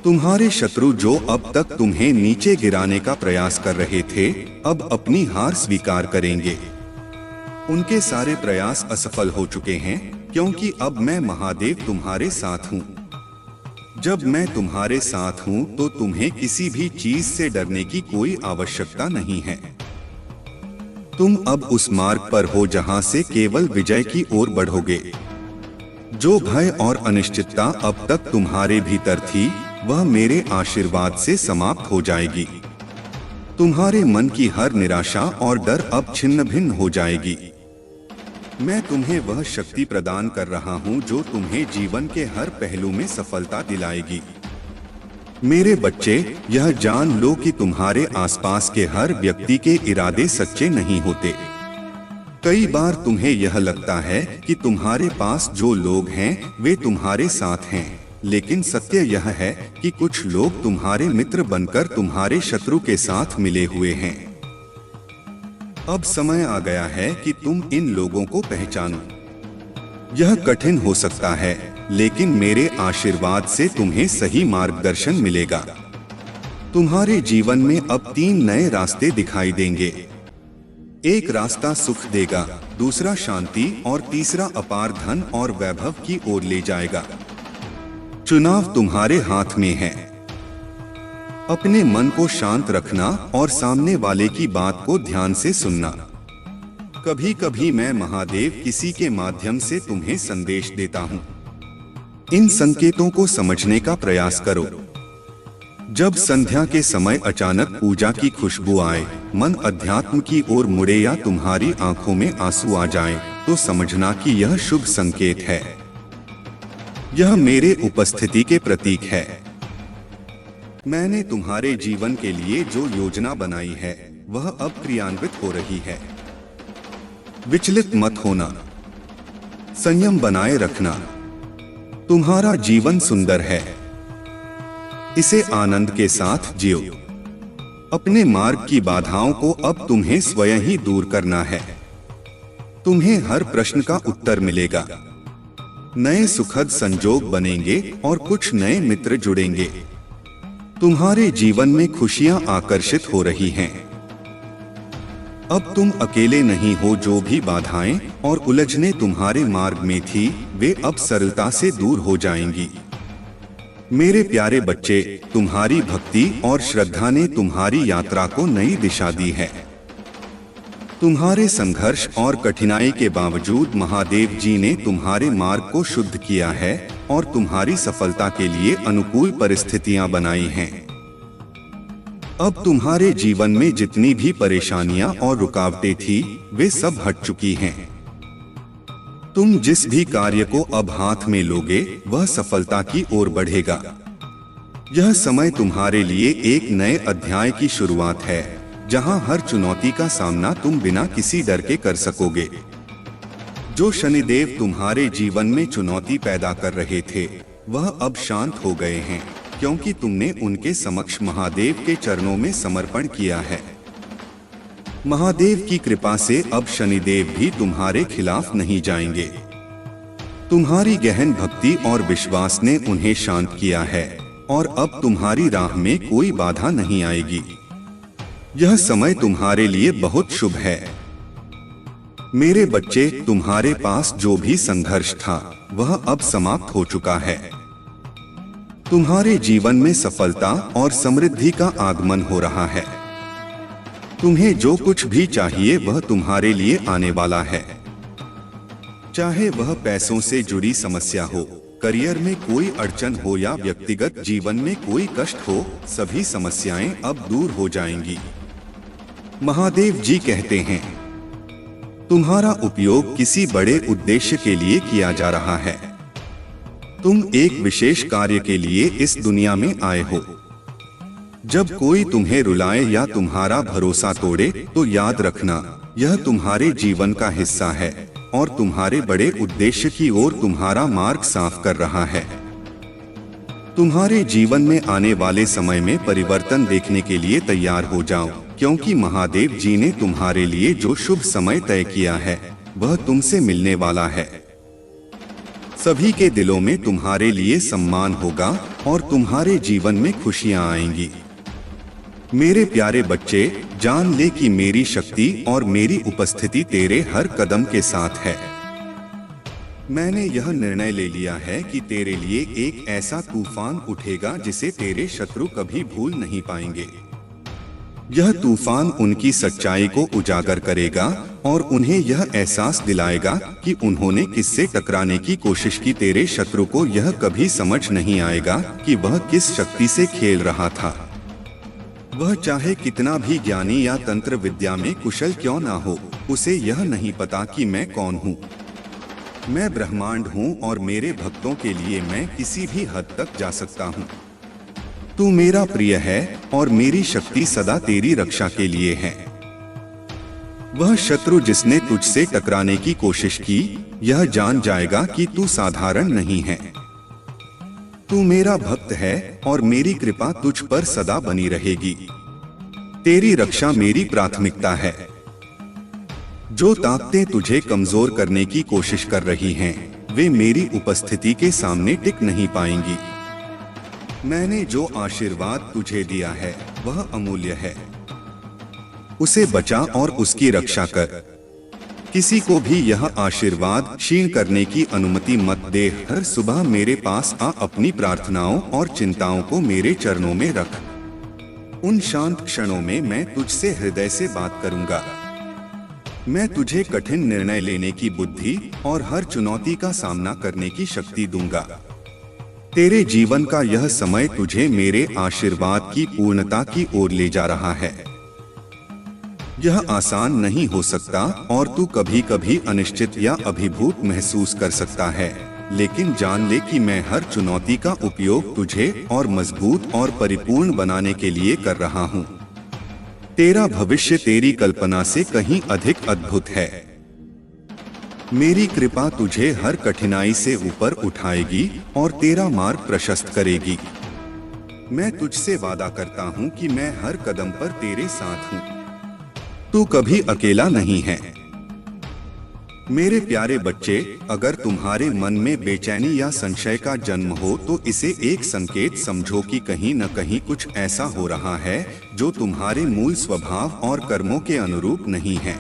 तुम्हारे शत्रु जो अब तक तुम्हें नीचे गिराने का प्रयास कर रहे थे, अब अपनी हार स्वीकार करेंगे। उनके सारे प्रयास असफल हो चुके हैं क्योंकि अब मैं महादेव तुम्हारे साथ हूँ। जब मैं तुम्हारे साथ हूँ तो तुम्हें किसी भी चीज से डरने की कोई आवश्यकता नहीं है। तुम अब उस मार्ग पर हो जहाँ से केवल विजय की ओर बढ़ोगे। जो भय और अनिश्चितता अब तक तुम्हारे भीतर थी, वह मेरे आशीर्वाद से समाप्त हो जाएगी। तुम्हारे मन की हर निराशा और डर अब छिन्न भिन्न हो जाएगी। मैं तुम्हें वह शक्ति प्रदान कर रहा हूं जो तुम्हें जीवन के हर पहलू में सफलता दिलाएगी। मेरे बच्चे, यह जान लो कि तुम्हारे आसपास के हर व्यक्ति के इरादे सच्चे नहीं होते। कई बार तुम्हें यह लगता है कि तुम्हारे पास जो लोग हैं वे तुम्हारे साथ हैं, लेकिन सत्य यह है कि कुछ लोग तुम्हारे मित्र बनकर तुम्हारे शत्रु के साथ मिले हुए हैं। अब समय आ गया है कि तुम इन लोगों को पहचानो। यह कठिन हो सकता है, लेकिन मेरे आशीर्वाद से तुम्हें सही मार्गदर्शन मिलेगा। तुम्हारे जीवन में अब 3 नए रास्ते दिखाई देंगे। एक रास्ता सुख देगा, दूसरा शांति और तीसरा अपार धन और वैभव की ओर ले जाएगा। चुनाव तुम्हारे हाथ में है। अपने मन को शांत रखना और सामने वाले की बात को ध्यान से सुनना। कभी कभी मैं महादेव किसी के माध्यम से तुम्हें संदेश देता हूँ। इन संकेतों को समझने का प्रयास करो। जब संध्या के समय अचानक पूजा की खुशबू आए, मन अध्यात्म की ओर मुड़े या तुम्हारी आंखों में आंसू आ जाएं, तो समझना कि यह शुभ संकेत है। यह मेरे उपस्थिति के प्रतीक है। मैंने तुम्हारे जीवन के लिए जो योजना बनाई है वह अब क्रियान्वित हो रही है। विचलित मत होना, संयम बनाए रखना। तुम्हारा जीवन सुंदर है, इसे आनंद के साथ जियो। अपने मार्ग की बाधाओं को अब तुम्हें स्वयं ही दूर करना है। तुम्हें हर प्रश्न का उत्तर मिलेगा। नए सुखद संजोग बनेंगे और कुछ नए मित्र जुड़ेंगे। तुम्हारे जीवन में खुशियां आकर्षित हो रही हैं। अब तुम अकेले नहीं हो। जो भी बाधाएं और उलझनें तुम्हारे मार्ग में थी, वे अब सरलता से दूर हो जाएंगी। मेरे प्यारे बच्चे, तुम्हारी भक्ति और श्रद्धा ने तुम्हारी यात्रा को नई दिशा दी है। तुम्हारे संघर्ष और कठिनाई के बावजूद महादेव जी ने तुम्हारे मार्ग को शुद्ध किया है और तुम्हारी सफलता के लिए अनुकूल परिस्थितियां बनाई हैं। अब तुम्हारे जीवन में जितनी भी परेशानियां और रुकावटें थी, वे सब हट चुकी हैं। तुम जिस भी कार्य को अब हाथ में लोगे, वह सफलता की ओर बढ़ेगा। यह समय तुम्हारे लिए एक नए अध्याय की शुरुआत है, जहां हर चुनौती का सामना तुम बिना किसी डर के कर सकोगे। जो शनिदेव तुम्हारे जीवन में चुनौती पैदा कर रहे थे, वह अब शांत हो गए हैं, क्योंकि तुमने उनके समक्ष महादेव के चरणों में समर्पण किया है। महादेव की कृपा से अब शनिदेव भी तुम्हारे खिलाफ नहीं जाएंगे। तुम्हारी गहन भक्ति और विश्वास ने उन्हें शांत किया है और अब तुम्हारी राह में कोई बाधा नहीं आएगी। यह समय तुम्हारे लिए बहुत शुभ है। मेरे बच्चे, तुम्हारे पास जो भी संघर्ष था, वह अब समाप्त हो चुका है। तुम्हारे जीवन में सफलता और समृद्धि का आगमन हो रहा है। तुम्हें जो कुछ भी चाहिए वह तुम्हारे लिए आने वाला है। चाहे वह पैसों से जुड़ी समस्या हो, करियर में कोई अड़चन हो या व्यक्तिगत जीवन में कोई कष्ट हो, सभी समस्याएं अब दूर हो जाएंगी। महादेव जी कहते हैं, तुम्हारा उपयोग किसी बड़े उद्देश्य के लिए किया जा रहा है। तुम एक विशेष कार्य के लिए इस दुनिया में आए हो। जब कोई तुम्हें रुलाए या तुम्हारा भरोसा तोड़े, तो याद रखना, यह तुम्हारे जीवन का हिस्सा है और तुम्हारे बड़े उद्देश्य की ओर तुम्हारा मार्ग साफ कर रहा है। तुम्हारे जीवन में आने वाले समय में परिवर्तन देखने के लिए तैयार हो जाओ, क्योंकि महादेव जी ने तुम्हारे लिए जो शुभ समय तय किया है, वह तुमसे मिलने वाला है। सभी के दिलों में तुम्हारे लिए सम्मान होगा और तुम्हारे जीवन में खुशियां आएंगी। मेरे प्यारे बच्चे, जान ले कि मेरी शक्ति और मेरी उपस्थिति तेरे हर कदम के साथ है। मैंने यह निर्णय ले लिया है कि तेरे लिए एक ऐसा तूफान उठेगा जिसे तेरे शत्रु कभी भूल नहीं पाएंगे। यह तूफान उनकी सच्चाई को उजागर करेगा और उन्हें यह एहसास दिलाएगा कि उन्होंने किससे टकराने की कोशिश की। तेरे शत्रु को यह कभी समझ नहीं आएगा कि वह किस शक्ति से खेल रहा था। वह चाहे कितना भी ज्ञानी या तंत्र विद्या में कुशल क्यों ना हो, उसे यह नहीं पता कि मैं कौन हूँ। मैं ब्रह्मांड हूँ और मेरे भक्तों के लिए मैं किसी भी हद तक जा सकता हूँ। तू मेरा प्रिय है और मेरी शक्ति सदा तेरी रक्षा के लिए है। वह शत्रु जिसने तुझसे टकराने की कोशिश की, यह जान जाएगा कि तू साधारण नहीं है। तू मेरा भक्त है और मेरी कृपा तुझ पर सदा बनी रहेगी। तेरी रक्षा मेरी प्राथमिकता है। जो ताकतें तुझे कमजोर करने की कोशिश कर रही हैं, वे मेरी उपस्थिति के सामने टिक नहीं पाएंगी। मैंने जो आशीर्वाद तुझे दिया है वह अमूल्य है। उसे बचा और उसकी रक्षा कर। किसी को भी यह आशीर्वाद क्षीण करने की अनुमति मत दे। हर सुबह मेरे पास आ अपनी प्रार्थनाओं और चिंताओं को मेरे चरणों में रख। उन शांत क्षणों में मैं तुझसे हृदय से बात करूंगा। मैं तुझे कठिन निर्णय लेने की बुद्धि और हर चुनौती का सामना करने की शक्ति दूंगा। तेरे जीवन का यह समय तुझे मेरे आशीर्वाद की पूर्णता की ओर ले जा रहा है। यह आसान नहीं हो सकता और तू कभी कभी अनिश्चित या अभिभूत महसूस कर सकता है, लेकिन जान ले कि मैं हर चुनौती का उपयोग तुझे और मजबूत और परिपूर्ण बनाने के लिए कर रहा हूँ। तेरा भविष्य तेरी कल्पना से कहीं अधिक अद्भुत है। मेरी कृपा तुझे हर कठिनाई से ऊपर उठाएगी और तेरा मार्ग प्रशस्त करेगी। मैं तुझसे वादा करता हूँ कि मैं हर कदम पर तेरे साथ हूँ। तू कभी अकेला नहीं है। मेरे प्यारे बच्चे, अगर तुम्हारे मन में बेचैनी या संशय का जन्म हो तो इसे एक संकेत समझो कि कहीं न कहीं कुछ ऐसा हो रहा है जो तुम्हारे मूल स्वभाव और कर्मों के अनुरूप नहीं है।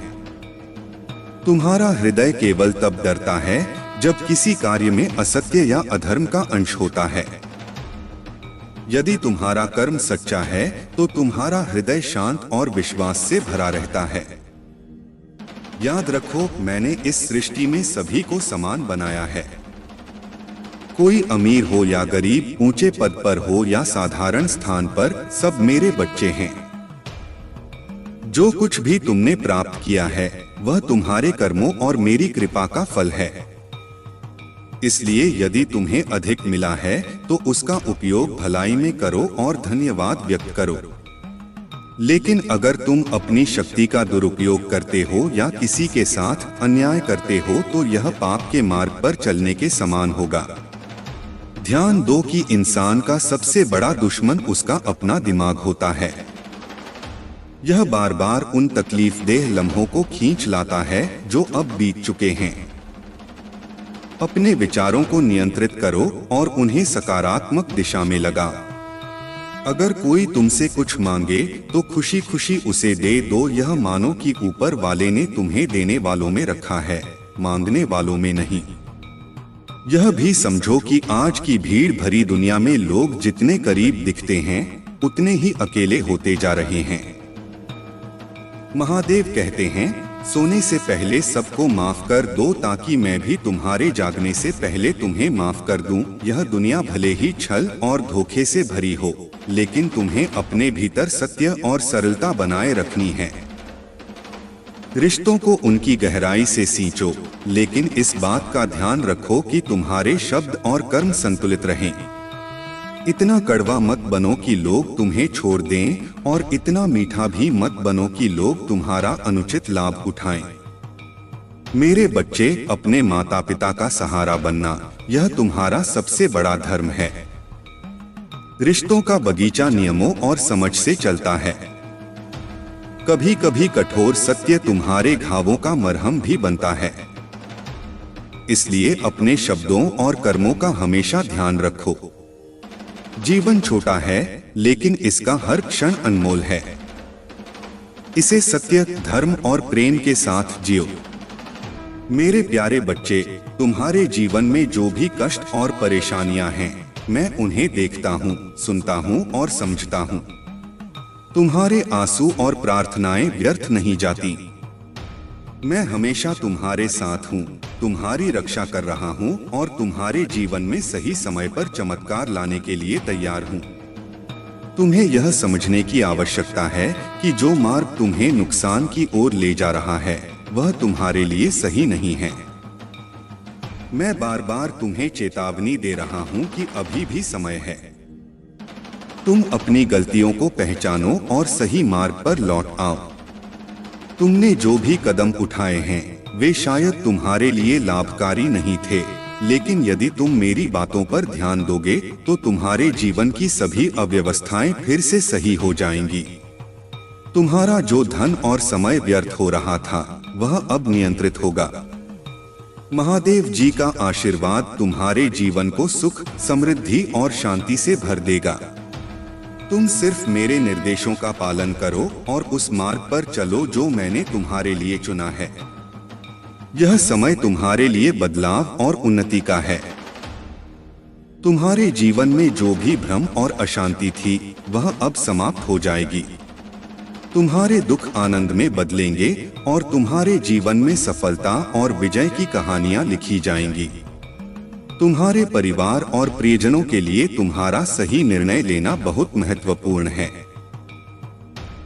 तुम्हारा हृदय केवल तब डरता है जब किसी कार्य में असत्य या अधर्म का अंश होता है। यदि तुम्हारा कर्म सच्चा है तो तुम्हारा हृदय शांत और विश्वास से भरा रहता है। याद रखो, मैंने इस सृष्टि में सभी को समान बनाया है। कोई अमीर हो या गरीब, ऊंचे पद पर हो या साधारण स्थान पर, सब मेरे बच्चे हैं। जो कुछ भी तुमने प्राप्त किया है वह तुम्हारे कर्मों और मेरी कृपा का फल है। इसलिए यदि तुम्हें अधिक मिला है तो उसका उपयोग भलाई में करो और धन्यवाद व्यक्त करो। लेकिन अगर तुम अपनी शक्ति का दुरुपयोग करते हो या किसी के साथ अन्याय करते हो तो यह पाप के मार्ग पर चलने के समान होगा। ध्यान दो कि इंसान का सबसे बड़ा दुश्मन उसका अपना दिमाग होता है। यह बार बार उन तकलीफदेह लम्हों को खींच लाता है जो अब बीत चुके हैं। अपने विचारों को नियंत्रित करो और उन्हें सकारात्मक दिशा में लगा। अगर कोई तुमसे कुछ मांगे तो खुशी खुशी उसे दे दो। यह मानो कि ऊपर वाले ने तुम्हें देने वालों में रखा है, मांगने वालों में नहीं। यह भी समझो कि आज की भीड़ भरी दुनिया में लोग जितने करीब दिखते हैं उतने ही अकेले होते जा रहे हैं। महादेव कहते हैं, सोने से पहले सबको माफ कर दो ताकि मैं भी तुम्हारे जागने से पहले तुम्हें माफ कर दूं। यह दुनिया भले ही छल और धोखे से भरी हो, लेकिन तुम्हें अपने भीतर सत्य और सरलता बनाए रखनी है। रिश्तों को उनकी गहराई से सींचो, लेकिन इस बात का ध्यान रखो कि तुम्हारे शब्द और कर्म संतुलित रहें। इतना कड़वा मत बनो कि लोग तुम्हें छोड़ दें और इतना मीठा भी मत बनो कि लोग तुम्हारा अनुचित लाभ उठाएं। मेरे बच्चे, अपने माता पिता का सहारा बनना यह तुम्हारा सबसे बड़ा धर्म है। रिश्तों का बगीचा नियमों और समझ से चलता है। कभी कभी कठोर सत्य तुम्हारे घावों का मरहम भी बनता है। इसलिए अपने शब्दों और कर्मों का हमेशा ध्यान रखो। जीवन छोटा है लेकिन इसका हर क्षण अनमोल है। इसे सत्य, धर्म और प्रेम के साथ जियो। मेरे प्यारे बच्चे, तुम्हारे जीवन में जो भी कष्ट और परेशानियां हैं, मैं उन्हें देखता हूँ, सुनता हूँ और समझता हूँ। तुम्हारे आंसू और प्रार्थनाएं व्यर्थ नहीं जाती। मैं हमेशा तुम्हारे साथ हूँ, तुम्हारी रक्षा कर रहा हूँ और तुम्हारे जीवन में सही समय पर चमत्कार लाने के लिए तैयार हूँ। तुम्हें यह समझने की आवश्यकता है कि जो मार्ग तुम्हें नुकसान की ओर ले जा रहा है वह तुम्हारे लिए सही नहीं है। मैं बार बार तुम्हें चेतावनी दे रहा हूँ कि अभी भी समय है। तुम अपनी गलतियों को पहचानो और सही मार्ग पर लौट आओ। तुमने जो भी कदम उठाए हैं वे शायद तुम्हारे लिए लाभकारी नहीं थे, लेकिन यदि तुम मेरी बातों पर ध्यान दोगे तो तुम्हारे जीवन की सभी अव्यवस्थाएं फिर से सही हो जाएंगी। तुम्हारा जो धन और समय व्यर्थ हो रहा था वह अब नियंत्रित होगा। महादेव जी का आशीर्वाद तुम्हारे जीवन को सुख, समृद्धि और शांति से भर देगा। तुम सिर्फ मेरे निर्देशों का पालन करो और उस मार्ग पर चलो जो मैंने तुम्हारे लिए चुना है। यह समय तुम्हारे लिए बदलाव और उन्नति का है। तुम्हारे जीवन में जो भी भ्रम और अशांति थी वह अब समाप्त हो जाएगी। तुम्हारे दुख आनंद में बदलेंगे और तुम्हारे जीवन में सफलता और विजय की कहानियां लिखी जाएंगी। तुम्हारे परिवार और प्रियजनों के लिए तुम्हारा सही निर्णय लेना बहुत महत्वपूर्ण है।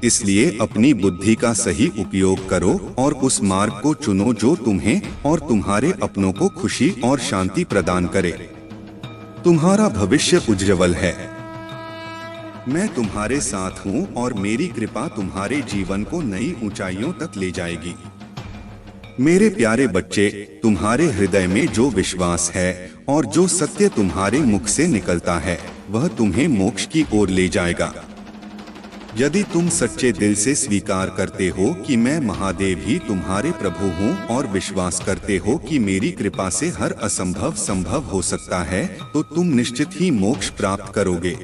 इसलिए अपनी बुद्धि का सही उपयोग करो और उस मार्ग को चुनो जो तुम्हें और तुम्हारे अपनों को खुशी और शांति प्रदान करे। तुम्हारा भविष्य उज्जवल है। मैं तुम्हारे साथ हूँ और मेरी कृपा तुम्हारे जीवन को नई ऊंचाइयों तक ले जाएगी। मेरे प्यारे बच्चे, तुम्हारे हृदय में जो विश्वास है और जो सत्य तुम्हारे मुख से निकलता है वह तुम्हें मोक्ष की ओर ले जाएगा। यदि तुम सच्चे दिल से स्वीकार करते हो कि मैं महादेव ही तुम्हारे प्रभु हूँ और विश्वास करते हो कि मेरी कृपा से हर असंभव संभव हो सकता है, तो तुम निश्चित ही मोक्ष प्राप्त करोगे।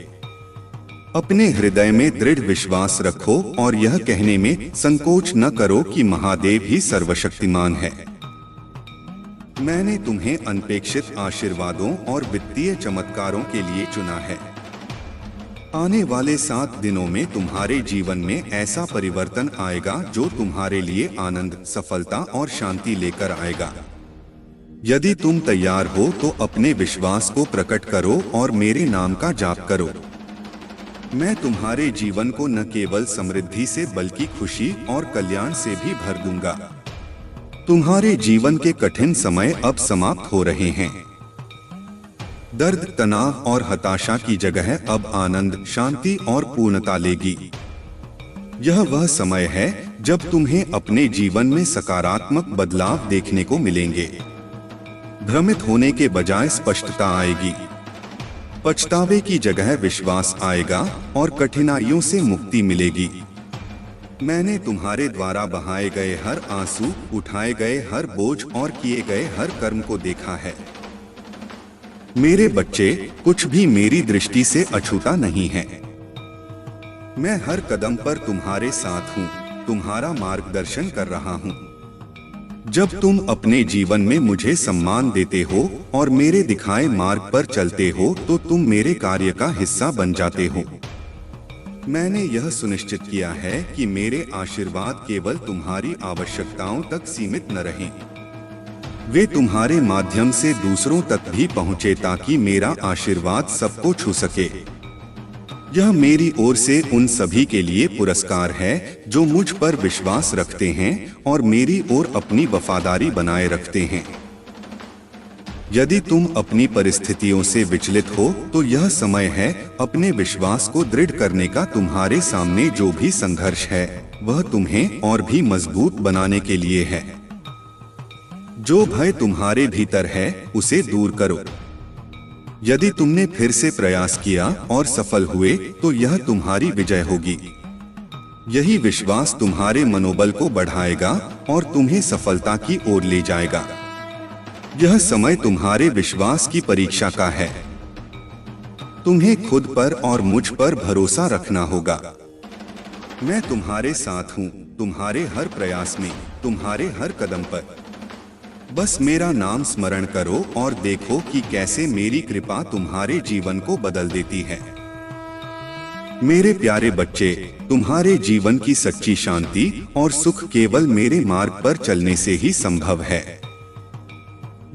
अपने हृदय में दृढ़ विश्वास रखो और यह कहने में संकोच न करो कि महादेव ही सर्वशक्तिमान है। मैंने तुम्हें अनपेक्षित आशीर्वादों और वित्तीय चमत्कारों के लिए चुना है। आने वाले 7 दिनों में तुम्हारे जीवन में ऐसा परिवर्तन आएगा जो तुम्हारे लिए आनंद, सफलता और शांति लेकर आएगा। यदि तुम तैयार हो तो अपने विश्वास को प्रकट करो और मेरे नाम का जाप करो। मैं तुम्हारे जीवन को न केवल समृद्धि से बल्कि खुशी और कल्याण से भी भर दूंगा। तुम्हारे जीवन के कठिन समय अब समाप्त हो रहे हैं। दर्द, तनाव और हताशा की जगह अब आनंद, शांति और पूर्णता लेगी। यह वह समय है जब तुम्हें अपने जीवन में सकारात्मक बदलाव देखने को मिलेंगे। भ्रमित होने के बजाय स्पष्टता आएगी। पछतावे की जगह विश्वास आएगा और कठिनाइयों से मुक्ति मिलेगी। मैंने तुम्हारे द्वारा बहाए गए हर आंसू, उठाए गए हर बोझ और किए गए हर कर्म को देखा है। मेरे बच्चे, कुछ भी मेरी दृष्टि से अछूता नहीं है। मैं हर कदम पर तुम्हारे साथ हूँ, तुम्हारा मार्गदर्शन कर रहा हूँ। जब तुम अपने जीवन में मुझे सम्मान देते हो और मेरे दिखाए मार्ग पर चलते हो तो तुम मेरे कार्य का हिस्सा बन जाते हो। मैंने यह सुनिश्चित किया है कि मेरे आशीर्वाद केवल तुम्हारी आवश्यकताओं तक सीमित न रहें। वे तुम्हारे माध्यम से दूसरों तक भी पहुँचे ताकि मेरा आशीर्वाद सबको छू सके। यह मेरी ओर से उन सभी के लिए पुरस्कार है जो मुझ पर विश्वास रखते हैं और मेरी ओर अपनी वफादारी बनाए रखते हैं। यदि तुम अपनी परिस्थितियों से विचलित हो तो यह समय है अपने विश्वास को दृढ़ करने का। तुम्हारे सामने जो भी संघर्ष है वह तुम्हें और भी मजबूत बनाने के लिए है। जो भय तुम्हारे भीतर है उसे दूर करो। यदि तुमने फिर से प्रयास किया और सफल हुए तो यह तुम्हारी विजय होगी। यही विश्वास तुम्हारे मनोबल को बढ़ाएगा और तुम्हें सफलता की ओर ले जाएगा। यह समय तुम्हारे विश्वास की परीक्षा का है। तुम्हें खुद पर और मुझ पर भरोसा रखना होगा। मैं तुम्हारे साथ हूँ, तुम्हारे हर प्रयास में, तुम्हारे हर कदम पर। बस मेरा नाम स्मरण करो और देखो कि कैसे मेरी कृपा तुम्हारे जीवन को बदल देती है। मेरे प्यारे बच्चे, तुम्हारे जीवन की सच्ची शांति और सुख केवल मेरे मार्ग पर चलने से ही संभव है।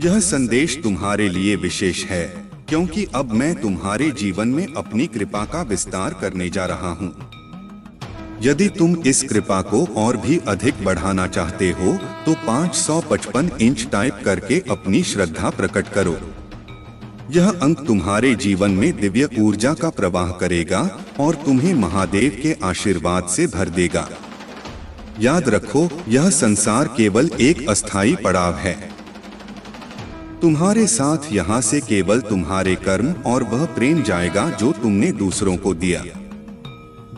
यह संदेश तुम्हारे लिए विशेष है क्योंकि अब मैं तुम्हारे जीवन में अपनी कृपा का विस्तार करने जा रहा हूँ। यदि तुम इस कृपा को और भी अधिक बढ़ाना चाहते हो तो 555 इंच टाइप करके अपनी श्रद्धा प्रकट करो। यह अंक तुम्हारे जीवन में दिव्य ऊर्जा का प्रवाह करेगा और तुम्हें महादेव के आशीर्वाद से भर देगा। याद रखो, यह संसार केवल एक अस्थायी पड़ाव है। तुम्हारे साथ यहाँ से केवल तुम्हारे कर्म और वह प्रेम जाएगा जो तुमने दूसरों को दिया।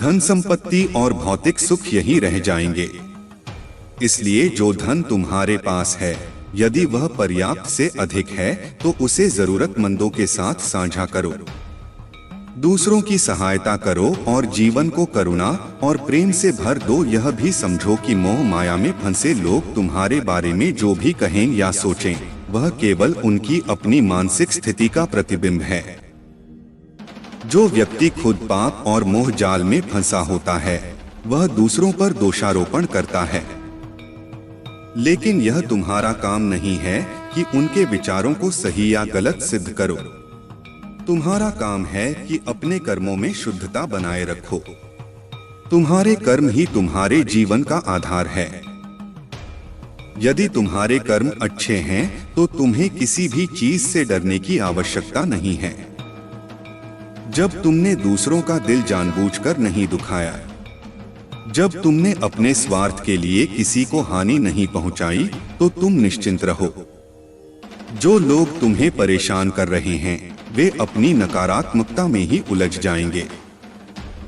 धन संपत्ति और भौतिक सुख यही रह जाएंगे। इसलिए जो धन तुम्हारे पास है, यदि वह पर्याप्त से अधिक है तो उसे जरूरतमंदों के साथ साझा करो। दूसरों की सहायता करो और जीवन को करुणा और प्रेम से भर दो। यह भी समझो कि मोह माया में फंसे लोग तुम्हारे बारे में जो भी कहें या सोचें, वह केवल उनकी अपनी मानसिक स्थिति का प्रतिबिंब है। जो व्यक्ति खुद पाप और मोह जाल में फंसा होता है, वह दूसरों पर दोषारोपण करता है। लेकिन यह तुम्हारा काम नहीं है कि उनके विचारों को सही या गलत सिद्ध करो। तुम्हारा काम है कि अपने कर्मों में शुद्धता बनाए रखो। तुम्हारे कर्म ही तुम्हारे जीवन का आधार है। यदि तुम्हारे कर्म अच्छे हैं तो तुम्हें किसी भी चीज से डरने की आवश्यकता नहीं है। जब तुमने दूसरों का दिल जानबूझकर नहीं दुखाया, जब तुमने अपने स्वार्थ के लिए किसी को हानि नहीं पहुंचाई, तो तुम निश्चिंत रहो। जो लोग तुम्हें परेशान कर रहे हैं, वे अपनी नकारात्मकता में ही उलझ जाएंगे।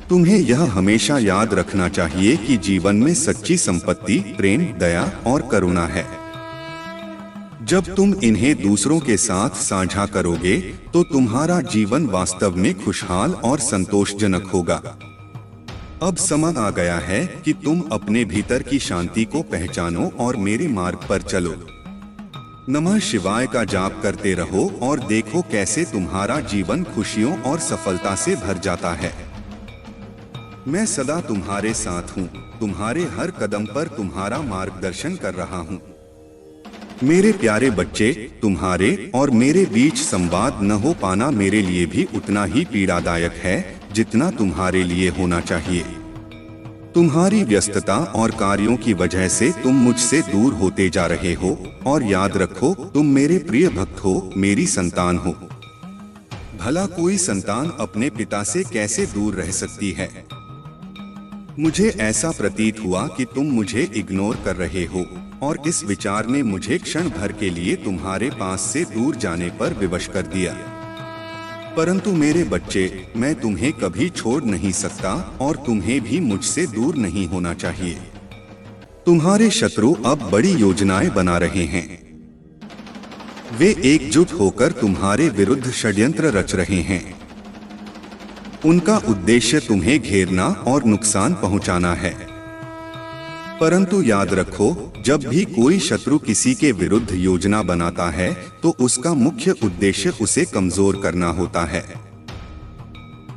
तुम्हें यह हमेशा याद रखना चाहिए कि जीवन में सच्ची संपत्ति प्रेम, दया और करुणा है। जब तुम इन्हें दूसरों के साथ साझा करोगे, तो तुम्हारा जीवन वास्तव में खुशहाल और संतोषजनक होगा। अब समय आ गया है कि तुम अपने भीतर की शांति को पहचानो और मेरे मार्ग पर चलो। नमः शिवाय का जाप करते रहो और देखो कैसे तुम्हारा जीवन खुशियों और सफलता से भर जाता है। मैं सदा तुम्हारे साथ हूँ, तुम्हारे हर कदम पर तुम्हारा मार्गदर्शन कर रहा हूँ। मेरे प्यारे बच्चे, तुम्हारे और मेरे बीच संवाद न हो पाना मेरे लिए भी उतना ही पीड़ादायक है जितना तुम्हारे लिए होना चाहिए। तुम्हारी व्यस्तता और कार्यों की वजह से तुम मुझसे दूर होते जा रहे हो, और याद रखो, तुम मेरे प्रिय भक्त हो, मेरी संतान हो। भला कोई संतान अपने पिता से कैसे दूर रह सकती है? मुझे ऐसा प्रतीत हुआ कि तुम मुझे इग्नोर कर रहे हो, और इस विचार ने मुझे क्षण भर के लिए तुम्हारे पास से दूर जाने पर विवश कर दिया। परंतु मेरे बच्चे, मैं तुम्हें कभी छोड़ नहीं सकता और तुम्हें भी मुझसे दूर नहीं होना चाहिए। तुम्हारे शत्रु अब बड़ी योजनाएं बना रहे हैं। वे एकजुट होकर तुम्हारे विरुद्ध षड्यंत्र रच रहे हैं। उनका उद्देश्य तुम्हें घेरना और नुकसान पहुंचाना है। परंतु याद रखो, जब भी कोई शत्रु किसी के विरुद्ध योजना बनाता है तो उसका मुख्य उद्देश्य उसे कमजोर करना होता है।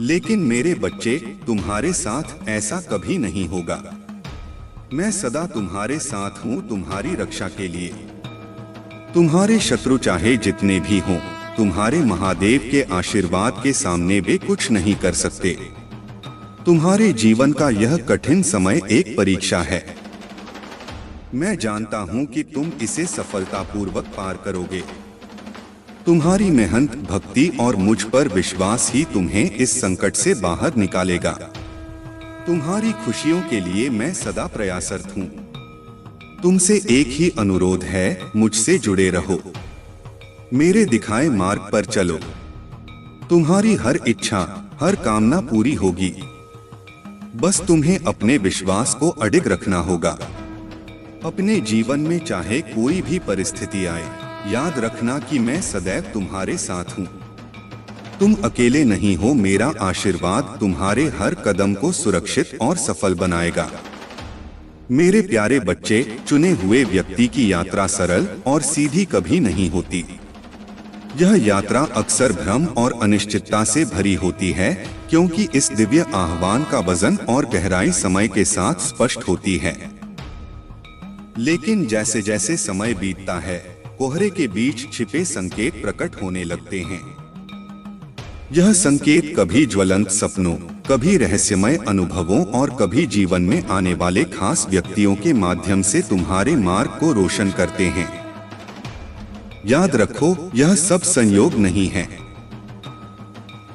लेकिन मेरे बच्चे, तुम्हारे साथ ऐसा कभी नहीं होगा। मैं सदा तुम्हारे साथ हूँ, तुम्हारी रक्षा के लिए। तुम्हारे शत्रु चाहे जितने भी हों, तुम्हारे महादेव के आशीर्वाद के सामने वे कुछ नहीं कर सकते। तुम्हारे जीवन का यह कठिन समय एक परीक्षा है। मैं जानता हूं कि तुम इसे सफलतापूर्वक पार करोगे। तुम्हारी मेहनत, भक्ति और मुझ पर विश्वास ही तुम्हें इस संकट से बाहर निकालेगा। तुम्हारी खुशियों के लिए मैं सदा प्रयासरत हूं। तुमसे एक ही अनुरोध है, मुझसे जुड़े रहो, मेरे दिखाए मार्ग पर चलो। तुम्हारी हर इच्छा, हर कामना पूरी होगी। बस तुम्हें अपने विश्वास को अडिग रखना होगा। अपने जीवन में चाहे कोई भी परिस्थिति आए, याद रखना कि मैं सदैव तुम्हारे साथ हूँ। तुम अकेले नहीं हो। मेरा आशीर्वाद तुम्हारे हर कदम को सुरक्षित और सफल बनाएगा। मेरे प्यारे बच्चे, चुने हुए व्यक्ति की यात्रा सरल और सीधी कभी नहीं होती। यह यात्रा अक्सर भ्रम और अनिश्चितता से भरी होती है, क्योंकि इस दिव्य आह्वान का वजन और गहराई समय के साथ स्पष्ट होती है। लेकिन जैसे जैसे समय बीतता है, कोहरे के बीच छिपे संकेत प्रकट होने लगते हैं। यह संकेत कभी ज्वलंत सपनों, कभी रहस्यमय अनुभवों और कभी जीवन में आने वाले खास व्यक्तियों के माध्यम से तुम्हारे मार्ग को रोशन करते हैं। याद रखो, यह सब संयोग नहीं है।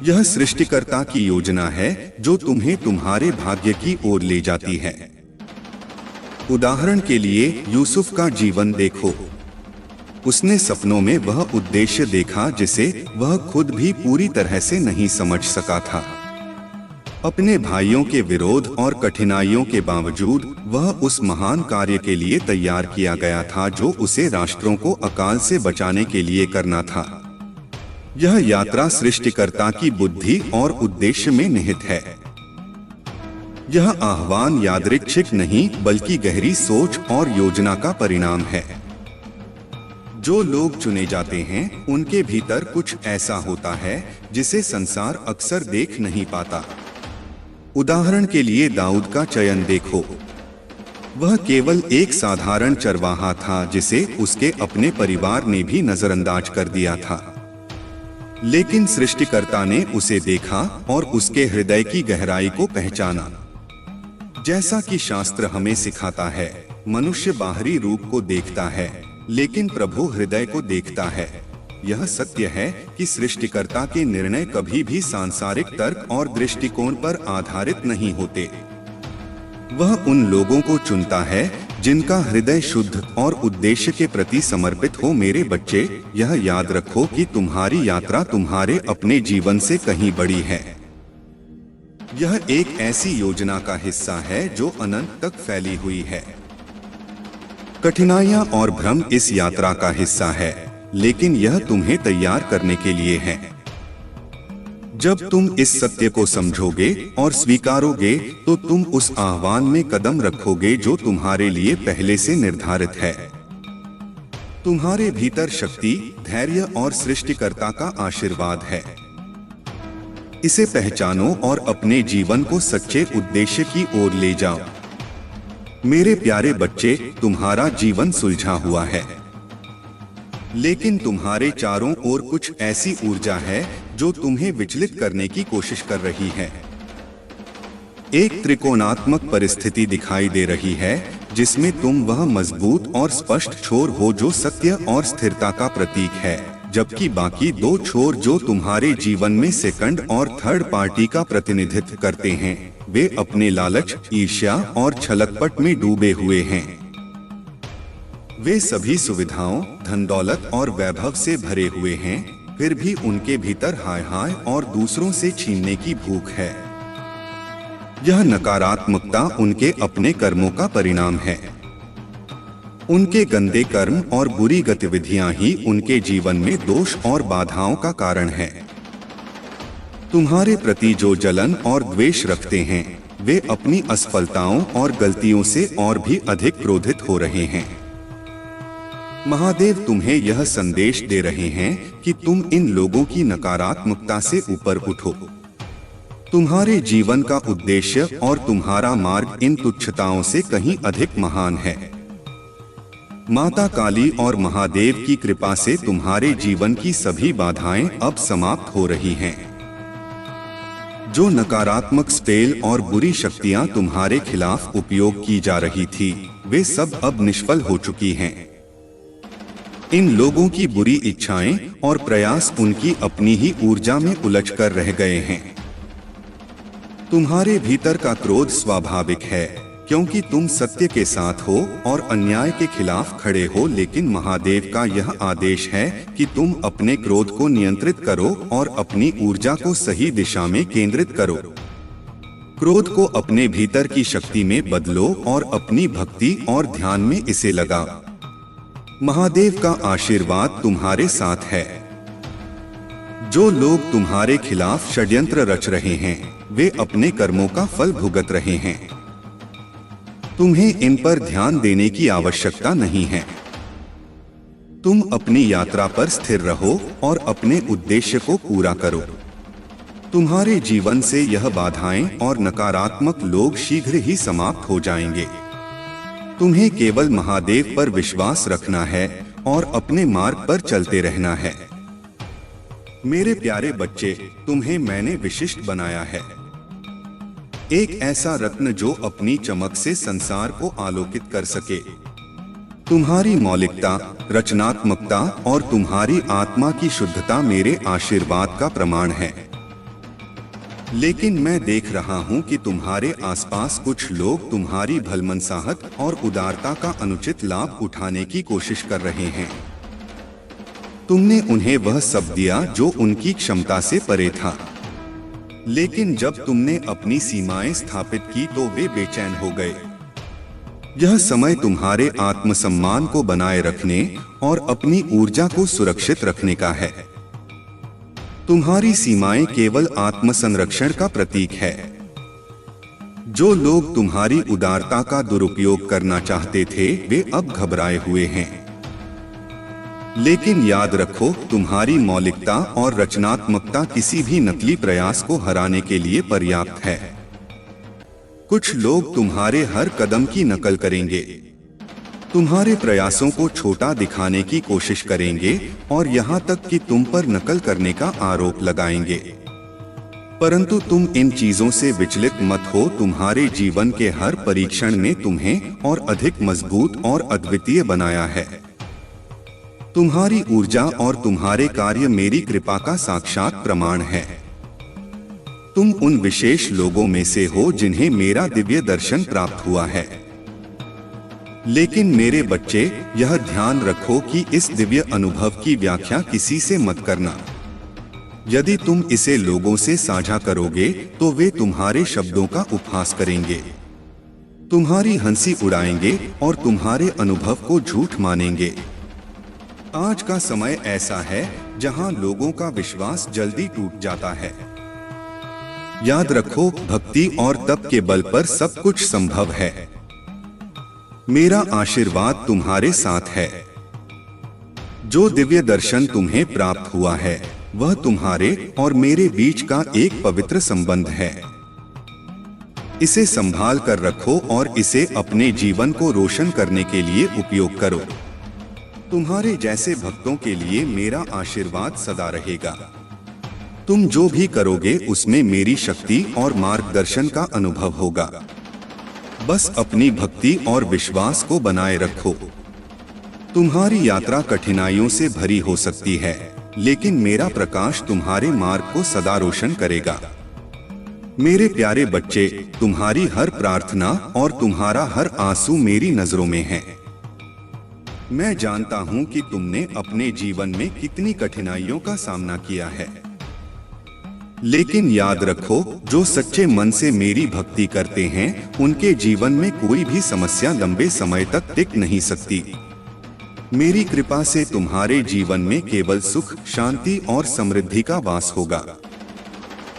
यह सृष्टिकर्ता की योजना है जो तुम्हें तुम्हारे भाग्य की ओर ले जाती है। उदाहरण के लिए यूसुफ का जीवन देखो। उसने सपनों में वह उद्देश्य देखा जिसे वह खुद भी पूरी तरह से नहीं समझ सका था। अपने भाइयों के विरोध और कठिनाइयों के बावजूद वह उस महान कार्य के लिए तैयार किया गया था जो उसे राष्ट्रों को अकाल से बचाने के लिए करना था। यह यात्रा सृष्टिकर्ता की बुद्धि और उद्देश्य में निहित है। यह आह्वान यादृच्छिक नहीं बल्कि गहरी सोच और योजना का परिणाम है। जो लोग चुने जाते हैं उनके भीतर कुछ ऐसा होता है जिसे संसार अक्सर देख नहीं पाता। उदाहरण के लिए दाऊद का चयन देखो। वह केवल एक साधारण चरवाहा था जिसे उसके अपने परिवार ने भी नजरअंदाज कर दिया था, लेकिन सृष्टिकर्ता ने उसे देखा और उसके हृदय की गहराई को पहचाना। जैसा कि शास्त्र हमें सिखाता है, मनुष्य बाहरी रूप को देखता है लेकिन प्रभु हृदय को देखता है। यह सत्य है कि सृष्टिकर्ता के निर्णय कभी भी सांसारिक तर्क और दृष्टिकोण पर आधारित नहीं होते। वह उन लोगों को चुनता है जिनका हृदय शुद्ध और उद्देश्य के प्रति समर्पित हो। मेरे बच्चे, यह याद रखो कि तुम्हारी यात्रा तुम्हारे अपने जीवन से कहीं बड़ी है। यह एक ऐसी योजना का हिस्सा है जो अनंत तक फैली हुई है। कठिनाइयां और भ्रम इस यात्रा का हिस्सा है, लेकिन यह तुम्हें तैयार करने के लिए है। जब तुम इस सत्य को समझोगे और स्वीकारोगे तो तुम उस आह्वान में कदम रखोगे जो तुम्हारे लिए पहले से निर्धारित है। तुम्हारे भीतर शक्ति, धैर्य और सृष्टिकर्ता का आशीर्वाद है। इसे पहचानो और अपने जीवन को सच्चे उद्देश्य की ओर ले जाओ। मेरे प्यारे बच्चे, तुम्हारा जीवन सुलझा हुआ है, लेकिन तुम्हारे चारों ओर कुछ ऐसी ऊर्जा है जो तुम्हें विचलित करने की कोशिश कर रही है। एक त्रिकोणात्मक परिस्थिति दिखाई दे रही है जिसमें तुम वह मजबूत और स्पष्ट छोर हो जो सत्य और स्थिरता का प्रतीक है, जबकि बाकी दो छोर जो तुम्हारे जीवन में सेकंड और थर्ड पार्टी का प्रतिनिधित्व करते हैं, वे अपने लालच, ईर्ष्या और छलकपट में डूबे हुए हैं। वे सभी सुविधाओं, धन दौलत और वैभव से भरे हुए हैं, फिर भी उनके भीतर हाय हाय और दूसरों से छीनने की भूख है। यह नकारात्मकता उनके अपने कर्मों का परिणाम है। उनके गंदे कर्म और बुरी गतिविधियां ही उनके जीवन में दोष और बाधाओं का कारण है। तुम्हारे प्रति जो जलन और द्वेष रखते हैं, वे अपनी असफलताओं और गलतियों से और भी अधिक क्रोधित हो रहे हैं। महादेव तुम्हें यह संदेश दे रहे हैं कि तुम इन लोगों की नकारात्मकता से ऊपर उठो। तुम्हारे जीवन का उद्देश्य और तुम्हारा मार्ग इन तुच्छताओं से कहीं अधिक महान है। माता काली और महादेव की कृपा से तुम्हारे जीवन की सभी बाधाएं अब समाप्त हो रही हैं। जो नकारात्मक स्पेल और बुरी शक्तियां तुम्हारे खिलाफ उपयोग की जा रही थी, वे सब अब निष्फल हो चुकी हैं। इन लोगों की बुरी इच्छाएं और प्रयास उनकी अपनी ही ऊर्जा में उलझकर रह गए हैं। तुम्हारे भीतर का क्रोध स्वाभाविक है, क्योंकि तुम सत्य के साथ हो और अन्याय के खिलाफ खड़े हो, लेकिन महादेव का यह आदेश है कि तुम अपने क्रोध को नियंत्रित करो और अपनी ऊर्जा को सही दिशा में केंद्रित करो। क्रोध को अपने भीतर की शक्ति में बदलो और अपनी भक्ति और ध्यान में इसे लगाओ। महादेव का आशीर्वाद तुम्हारे साथ है। जो लोग तुम्हारे खिलाफ षड्यंत्र रच रहे हैं, वे अपने कर्मों का फल भुगत रहे हैं। तुम्हें इन पर ध्यान देने की आवश्यकता नहीं है। तुम अपनी यात्रा पर स्थिर रहो और अपने उद्देश्य को पूरा करो। तुम्हारे जीवन से यह बाधाएं और नकारात्मक लोग शीघ्र ही समाप्त हो जाएंगे। तुम्हें केवल महादेव पर विश्वास रखना है और अपने मार्ग पर चलते रहना है। मेरे प्यारे बच्चे, तुम्हें मैंने विशिष्ट बनाया है। एक ऐसा रत्न जो अपनी चमक से संसार को आलोकित कर सके। तुम्हारी मौलिकता, रचनात्मकता और तुम्हारी आत्मा की शुद्धता मेरे आशीर्वाद का प्रमाण है। लेकिन मैं देख रहा हूँ कि तुम्हारे आसपास कुछ लोग तुम्हारी भलमनसाहत और उदारता का अनुचित लाभ उठाने की कोशिश कर रहे हैं। तुमने उन्हें वह सब दिया जो उनकी क्षमता से परे था, लेकिन जब तुमने अपनी सीमाएं स्थापित की तो वे बेचैन हो गए। यह समय तुम्हारे आत्मसम्मान को बनाए रखने और अपनी ऊर्जा को सुरक्षित रखने का है। तुम्हारी सीमाएं केवल आत्मसंरक्षण का प्रतीक है। जो लोग तुम्हारी उदारता का दुरुपयोग करना चाहते थे वे अब घबराए हुए हैं। लेकिन याद रखो, तुम्हारी मौलिकता और रचनात्मकता किसी भी नकली प्रयास को हराने के लिए पर्याप्त है। कुछ लोग तुम्हारे हर कदम की नकल करेंगे, तुम्हारे प्रयासों को छोटा दिखाने की कोशिश करेंगे और यहाँ तक कि तुम पर नकल करने का आरोप लगाएंगे। परंतु तुम इन चीजों से विचलित मत हो। तुम्हारे जीवन के हर परीक्षण ने तुम्हें और अधिक मजबूत और अद्वितीय बनाया है। तुम्हारी ऊर्जा और तुम्हारे कार्य मेरी कृपा का साक्षात प्रमाण है। तुम उन विशेष लोगों में से हो जिन्हें मेरा दिव्य दर्शन प्राप्त हुआ है। लेकिन मेरे बच्चे, यह ध्यान रखो कि इस दिव्य अनुभव की व्याख्या किसी से मत करना। यदि तुम इसे लोगों से साझा करोगे तो वे तुम्हारे शब्दों का उपहास करेंगे, तुम्हारी हंसी उड़ाएंगे और तुम्हारे अनुभव को झूठ मानेंगे। आज का समय ऐसा है जहां लोगों का विश्वास जल्दी टूट जाता है। याद रखो, भक्ति और तप के बल पर सब कुछ संभव है। मेरा आशीर्वाद तुम्हारे साथ है। जो दिव्य दर्शन तुम्हें प्राप्त हुआ है वह तुम्हारे और मेरे बीच का एक पवित्र संबंध है। इसे संभाल कर रखो और इसे अपने जीवन को रोशन करने के लिए उपयोग करो। तुम्हारे जैसे भक्तों के लिए मेरा आशीर्वाद सदा रहेगा। तुम जो भी करोगे उसमें मेरी शक्ति और मार्गदर्शन का अनुभव होगा। बस अपनी भक्ति और विश्वास को बनाए रखो। तुम्हारी यात्रा कठिनाइयों से भरी हो सकती है, लेकिन मेरा प्रकाश तुम्हारे मार्ग को सदा रोशन करेगा। मेरे प्यारे बच्चे, तुम्हारी हर प्रार्थना और तुम्हारा हर आंसू मेरी नजरों में है। मैं जानता हूं कि तुमने अपने जीवन में कितनी कठिनाइयों का सामना किया है। लेकिन याद रखो, जो सच्चे मन से मेरी भक्ति करते हैं उनके जीवन में कोई भी समस्या लंबे समय तक टिक नहीं सकती। मेरी कृपा से तुम्हारे जीवन में केवल सुख, शांति और समृद्धि का वास होगा।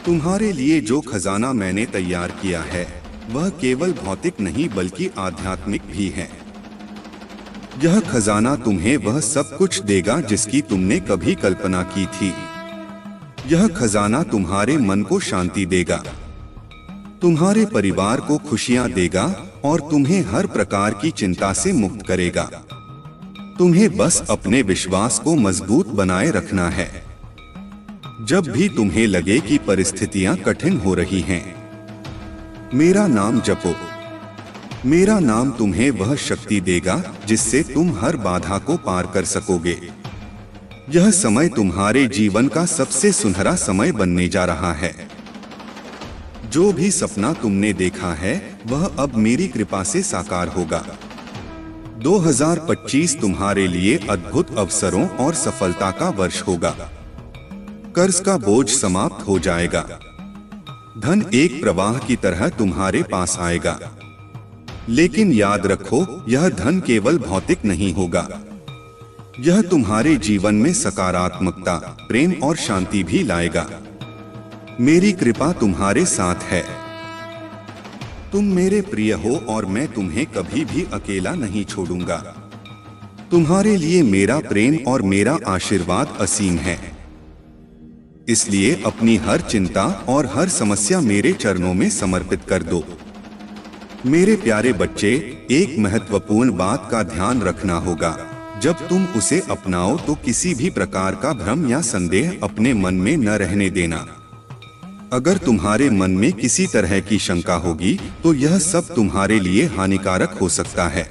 तुम्हारे लिए जो खजाना मैंने तैयार किया है वह केवल भौतिक नहीं बल्कि आध्यात्मिक भी है। यह खजाना तुम्हें वह सब कुछ देगा जिसकी तुमने कभी कल्पना की थी। यह खजाना तुम्हारे मन को शांति देगा, तुम्हारे परिवार को खुशियां देगा और तुम्हें हर प्रकार की चिंता से मुक्त करेगा। तुम्हें बस अपने विश्वास को मजबूत बनाए रखना है। जब भी तुम्हें लगे कि परिस्थितियां कठिन हो रही हैं, मेरा नाम जपो। मेरा नाम तुम्हें वह शक्ति देगा जिससे तुम हर बाधा को पार कर सकोगे। यह समय तुम्हारे जीवन का सबसे सुनहरा समय बनने जा रहा है। जो भी सपना तुमने देखा है वह अब मेरी कृपा से साकार होगा। 2025 तुम्हारे लिए अद्भुत अवसरों और सफलता का वर्ष होगा। कर्ज का बोझ समाप्त हो जाएगा। धन एक प्रवाह की तरह तुम्हारे पास आएगा। लेकिन याद रखो, यह धन केवल भौतिक नहीं होगा। यह तुम्हारे जीवन में सकारात्मकता, प्रेम और शांति भी लाएगा। मेरी कृपा तुम्हारे साथ है। तुम मेरे प्रिय हो और मैं तुम्हें कभी भी अकेला नहीं छोड़ूंगा। तुम्हारे लिए मेरा प्रेम और मेरा आशीर्वाद असीम है। इसलिए अपनी हर चिंता और हर समस्या मेरे चरणों में समर्पित कर दो। मेरे प्यारे बच्चे, एक महत्वपूर्ण बात का ध्यान रखना होगा। जब तुम उसे अपनाओ तो किसी भी प्रकार का भ्रम या संदेह अपने मन में न रहने देना। अगर तुम्हारे मन में किसी तरह की शंका होगी तो यह सब तुम्हारे लिए हानिकारक हो सकता है।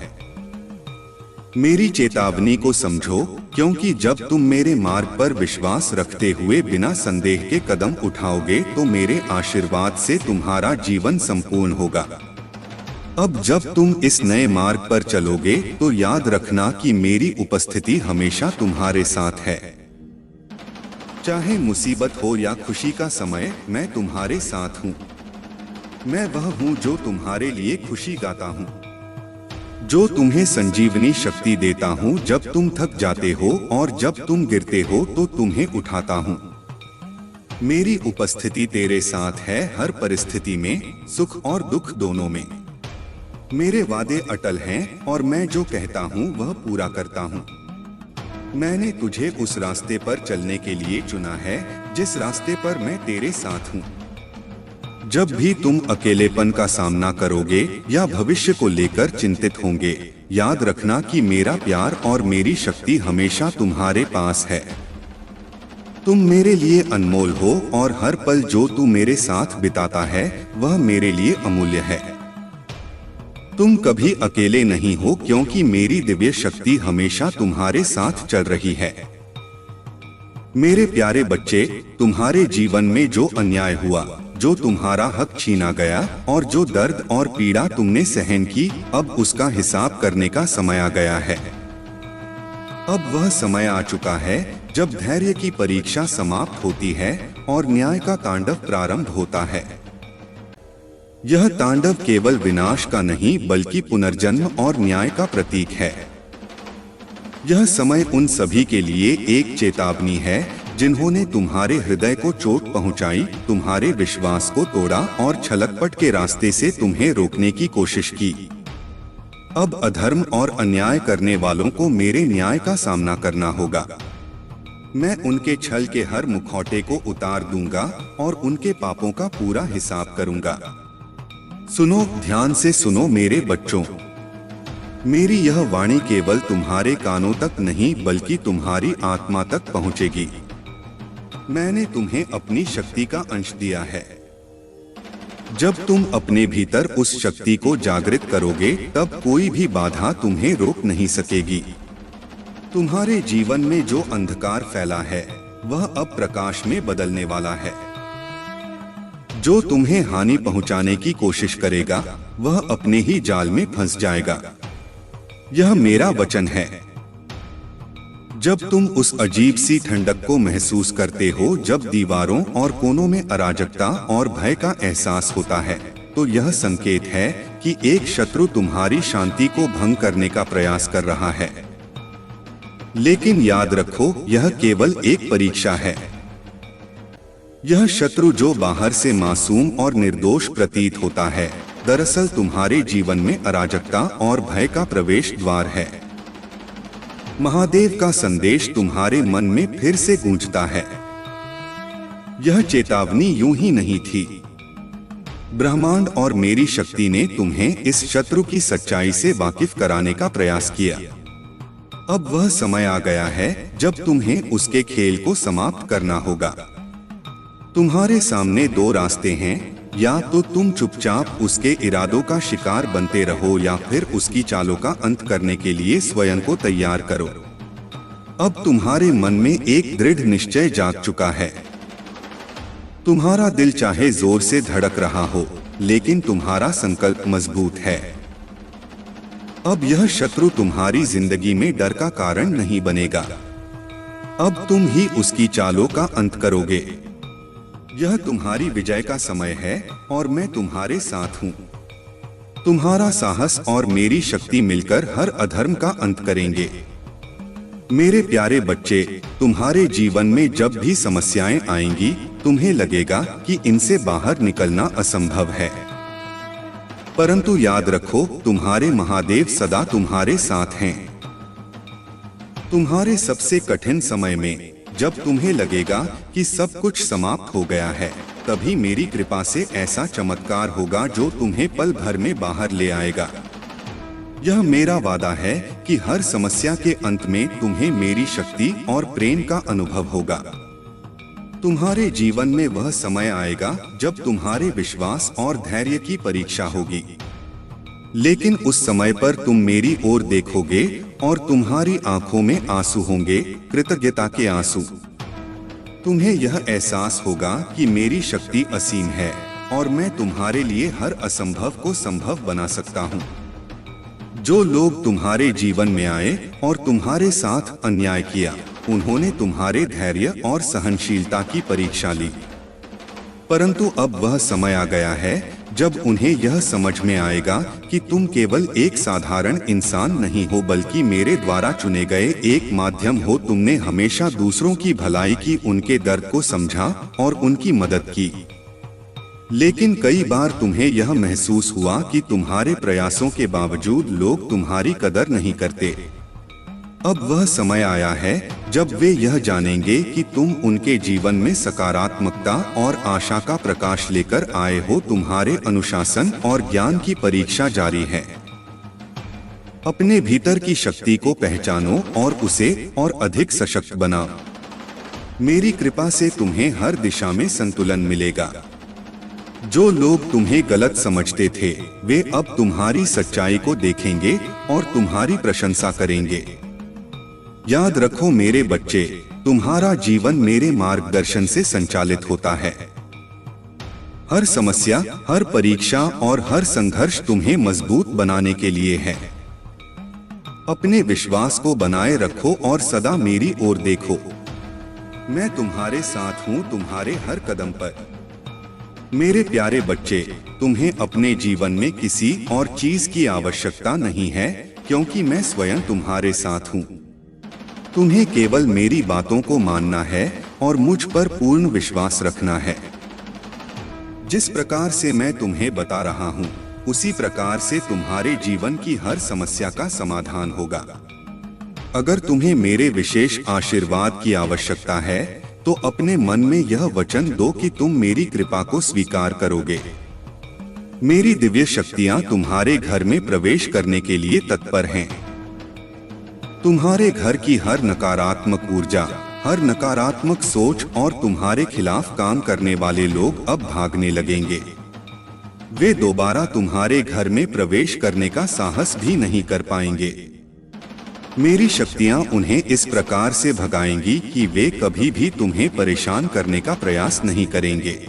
मेरी चेतावनी को समझो, क्योंकि जब तुम मेरे मार्ग पर विश्वास रखते हुए बिना संदेह के कदम उठाओगे तो मेरे आशीर्वाद से तुम्हारा जीवन संपूर्ण होगा। अब जब तुम इस नए मार्ग पर चलोगे तो याद रखना कि मेरी उपस्थिति हमेशा तुम्हारे साथ है। चाहे मुसीबत हो या खुशी का समय, मैं तुम्हारे साथ हूँ। मैं वह हूँ जो तुम्हारे लिए खुशी गाता हूँ, जो तुम्हें संजीवनी शक्ति देता हूँ जब तुम थक जाते हो और जब तुम गिरते हो तो तुम्हें उठाता हूँ। मेरी उपस्थिति तेरे साथ है हर परिस्थिति में, सुख और दुख दोनों में। मेरे वादे अटल हैं और मैं जो कहता हूँ वह पूरा करता हूँ। मैंने तुझे उस रास्ते पर चलने के लिए चुना है जिस रास्ते पर मैं तेरे साथ हूँ। जब भी तुम अकेलेपन का सामना करोगे या भविष्य को लेकर चिंतित होंगे, याद रखना कि मेरा प्यार और मेरी शक्ति हमेशा तुम्हारे पास है। तुम मेरे लिए अनमोल हो और हर पल जो तू मेरे साथ बिताता है वह मेरे लिए अमूल्य है। तुम कभी अकेले नहीं हो, क्योंकि मेरी दिव्य शक्ति हमेशा तुम्हारे साथ चल रही है। मेरे प्यारे बच्चे, तुम्हारे जीवन में जो अन्याय हुआ, जो तुम्हारा हक छीना गया और जो दर्द और पीड़ा तुमने सहन की, अब उसका हिसाब करने का समय आ गया है। अब वह समय आ चुका है जब धैर्य की परीक्षा समाप्त होती है और न्याय का तांडव प्रारंभ होता है। यह तांडव केवल विनाश का नहीं बल्कि पुनर्जन्म और न्याय का प्रतीक है। यह समय उन सभी के लिए एक चेतावनी है जिन्होंने तुम्हारे हृदय को चोट पहुंचाई, तुम्हारे विश्वास को तोड़ा और छलकपट के रास्ते से तुम्हें रोकने की कोशिश की। अब अधर्म और अन्याय करने वालों को मेरे न्याय का सामना करना होगा। मैं उनके छल के हर मुखौटे को उतार दूंगा और उनके पापों का पूरा हिसाब करूंगा। सुनो, ध्यान से सुनो मेरे बच्चों। मेरी यह वाणी केवल तुम्हारे कानों तक नहीं बल्कि तुम्हारी आत्मा तक पहुंचेगी। मैंने तुम्हें अपनी शक्ति का अंश दिया है। जब तुम अपने भीतर उस शक्ति को जागृत करोगे तब कोई भी बाधा तुम्हें रोक नहीं सकेगी। तुम्हारे जीवन में जो अंधकार फैला है वह अब प्रकाश में बदलने वाला है। जो तुम्हें हानि पहुंचाने की कोशिश करेगा वह अपने ही जाल में फंस जाएगा। यह मेरा वचन है। जब तुम उस अजीब सी ठंडक को महसूस करते हो, जब दीवारों और कोनों में अराजकता और भय का एहसास होता है, तो यह संकेत है कि एक शत्रु तुम्हारी शांति को भंग करने का प्रयास कर रहा है। लेकिन याद रखो, यह केवल एक परीक्षा है। यह शत्रु जो बाहर से मासूम और निर्दोष प्रतीत होता है, दरअसल तुम्हारे जीवन में अराजकता और भय का प्रवेश द्वार है। महादेव का संदेश तुम्हारे मन में फिर से गूंजता है। यह चेतावनी यूं ही नहीं थी। ब्रह्मांड और मेरी शक्ति ने तुम्हें इस शत्रु की सच्चाई से वाकिफ कराने का प्रयास किया। अब वह समय आ गया है जब तुम्हें उसके खेल को समाप्त करना होगा। तुम्हारे सामने दो रास्ते हैं, या तो तुम चुपचाप उसके इरादों का शिकार बनते रहो या फिर उसकी चालों का अंत करने के लिए स्वयं को तैयार करो। अब तुम्हारे मन में एक दृढ़ निश्चय जाग चुका है। तुम्हारा दिल चाहे जोर से धड़क रहा हो, लेकिन तुम्हारा संकल्प मजबूत है। अब यह शत्रु तुम्हारी जिंदगी में डर का कारण नहीं बनेगा। अब तुम ही उसकी चालों का अंत करोगे। यह तुम्हारी विजय का समय है और मैं तुम्हारे साथ हूँ। तुम्हारा साहस और मेरी शक्ति मिलकर हर अधर्म का अंत करेंगे। मेरे प्यारे बच्चे, तुम्हारे जीवन में जब भी समस्याएं आएंगी, तुम्हें लगेगा कि इनसे बाहर निकलना असंभव है। परंतु याद रखो, तुम्हारे महादेव सदा तुम्हारे साथ हैं। तुम्हारे सबसे कठिन समय में जब तुम्हें लगेगा कि सब कुछ समाप्त हो गया है, तभी मेरी कृपा से ऐसा चमत्कार होगा जो तुम्हें पल भर में बाहर ले आएगा। यह मेरा वादा है कि हर समस्या के अंत में तुम्हें मेरी शक्ति और प्रेम का अनुभव होगा। तुम्हारे जीवन में वह समय आएगा जब तुम्हारे विश्वास और धैर्य की परीक्षा होगी। लेकिन उस समय पर तुम मेरी ओर देखोगे और तुम्हारी आंखों में आंसू होंगे, कृतज्ञता के आंसू। तुम्हें यह एहसास होगा कि मेरी शक्ति असीम है और मैं तुम्हारे लिए हर असंभव को संभव बना सकता हूँ। जो लोग तुम्हारे जीवन में आए और तुम्हारे साथ अन्याय किया, उन्होंने तुम्हारे धैर्य और सहनशीलता की परीक्षा ली। परंतु अब वह समय आ गया है जब उन्हें यह समझ में आएगा कि तुम केवल एक साधारण इंसान नहीं हो, बल्कि मेरे द्वारा चुने गए एक माध्यम हो। तुमने हमेशा दूसरों की भलाई की, उनके दर्द को समझा और उनकी मदद की। लेकिन कई बार तुम्हें यह महसूस हुआ कि तुम्हारे प्रयासों के बावजूद लोग तुम्हारी कदर नहीं करते। अब वह समय आया है जब वे यह जानेंगे कि तुम उनके जीवन में सकारात्मकता और आशा का प्रकाश लेकर आए हो। तुम्हारे अनुशासन और ज्ञान की परीक्षा जारी है। अपने भीतर की शक्ति को पहचानो और उसे और अधिक सशक्त बनाओ। मेरी कृपा से तुम्हें हर दिशा में संतुलन मिलेगा। जो लोग तुम्हें गलत समझते थे, वे अब तुम्हारी सच्चाई को देखेंगे और तुम्हारी प्रशंसा करेंगे। याद रखो मेरे बच्चे, तुम्हारा जीवन मेरे मार्गदर्शन से संचालित होता है। हर समस्या, हर परीक्षा और हर संघर्ष तुम्हें मजबूत बनाने के लिए है। अपने विश्वास को बनाए रखो और सदा मेरी ओर देखो। मैं तुम्हारे साथ हूँ, तुम्हारे हर कदम पर। मेरे प्यारे बच्चे, तुम्हें अपने जीवन में किसी और चीज की आवश्यकता नहीं है, क्योंकि मैं स्वयं तुम्हारे साथ हूँ। तुम्हें केवल मेरी बातों को मानना है और मुझ पर पूर्ण विश्वास रखना है। जिस प्रकार से मैं तुम्हें बता रहा हूँ, उसी प्रकार से तुम्हारे जीवन की हर समस्या का समाधान होगा। अगर तुम्हें मेरे विशेष आशीर्वाद की आवश्यकता है, तो अपने मन में यह वचन दो कि तुम मेरी कृपा को स्वीकार करोगे। मेरी दिव्य शक्तियाँ तुम्हारे घर में प्रवेश करने के लिए तत्पर हैं। तुम्हारे घर की हर नकारात्मक ऊर्जा, हर नकारात्मक सोच और तुम्हारे खिलाफ काम करने वाले लोग अब भागने लगेंगे। वे दोबारा तुम्हारे घर में प्रवेश करने का साहस भी नहीं कर पाएंगे। मेरी शक्तियां उन्हें इस प्रकार से भगाएंगी कि वे कभी भी तुम्हें परेशान करने का प्रयास नहीं करेंगे।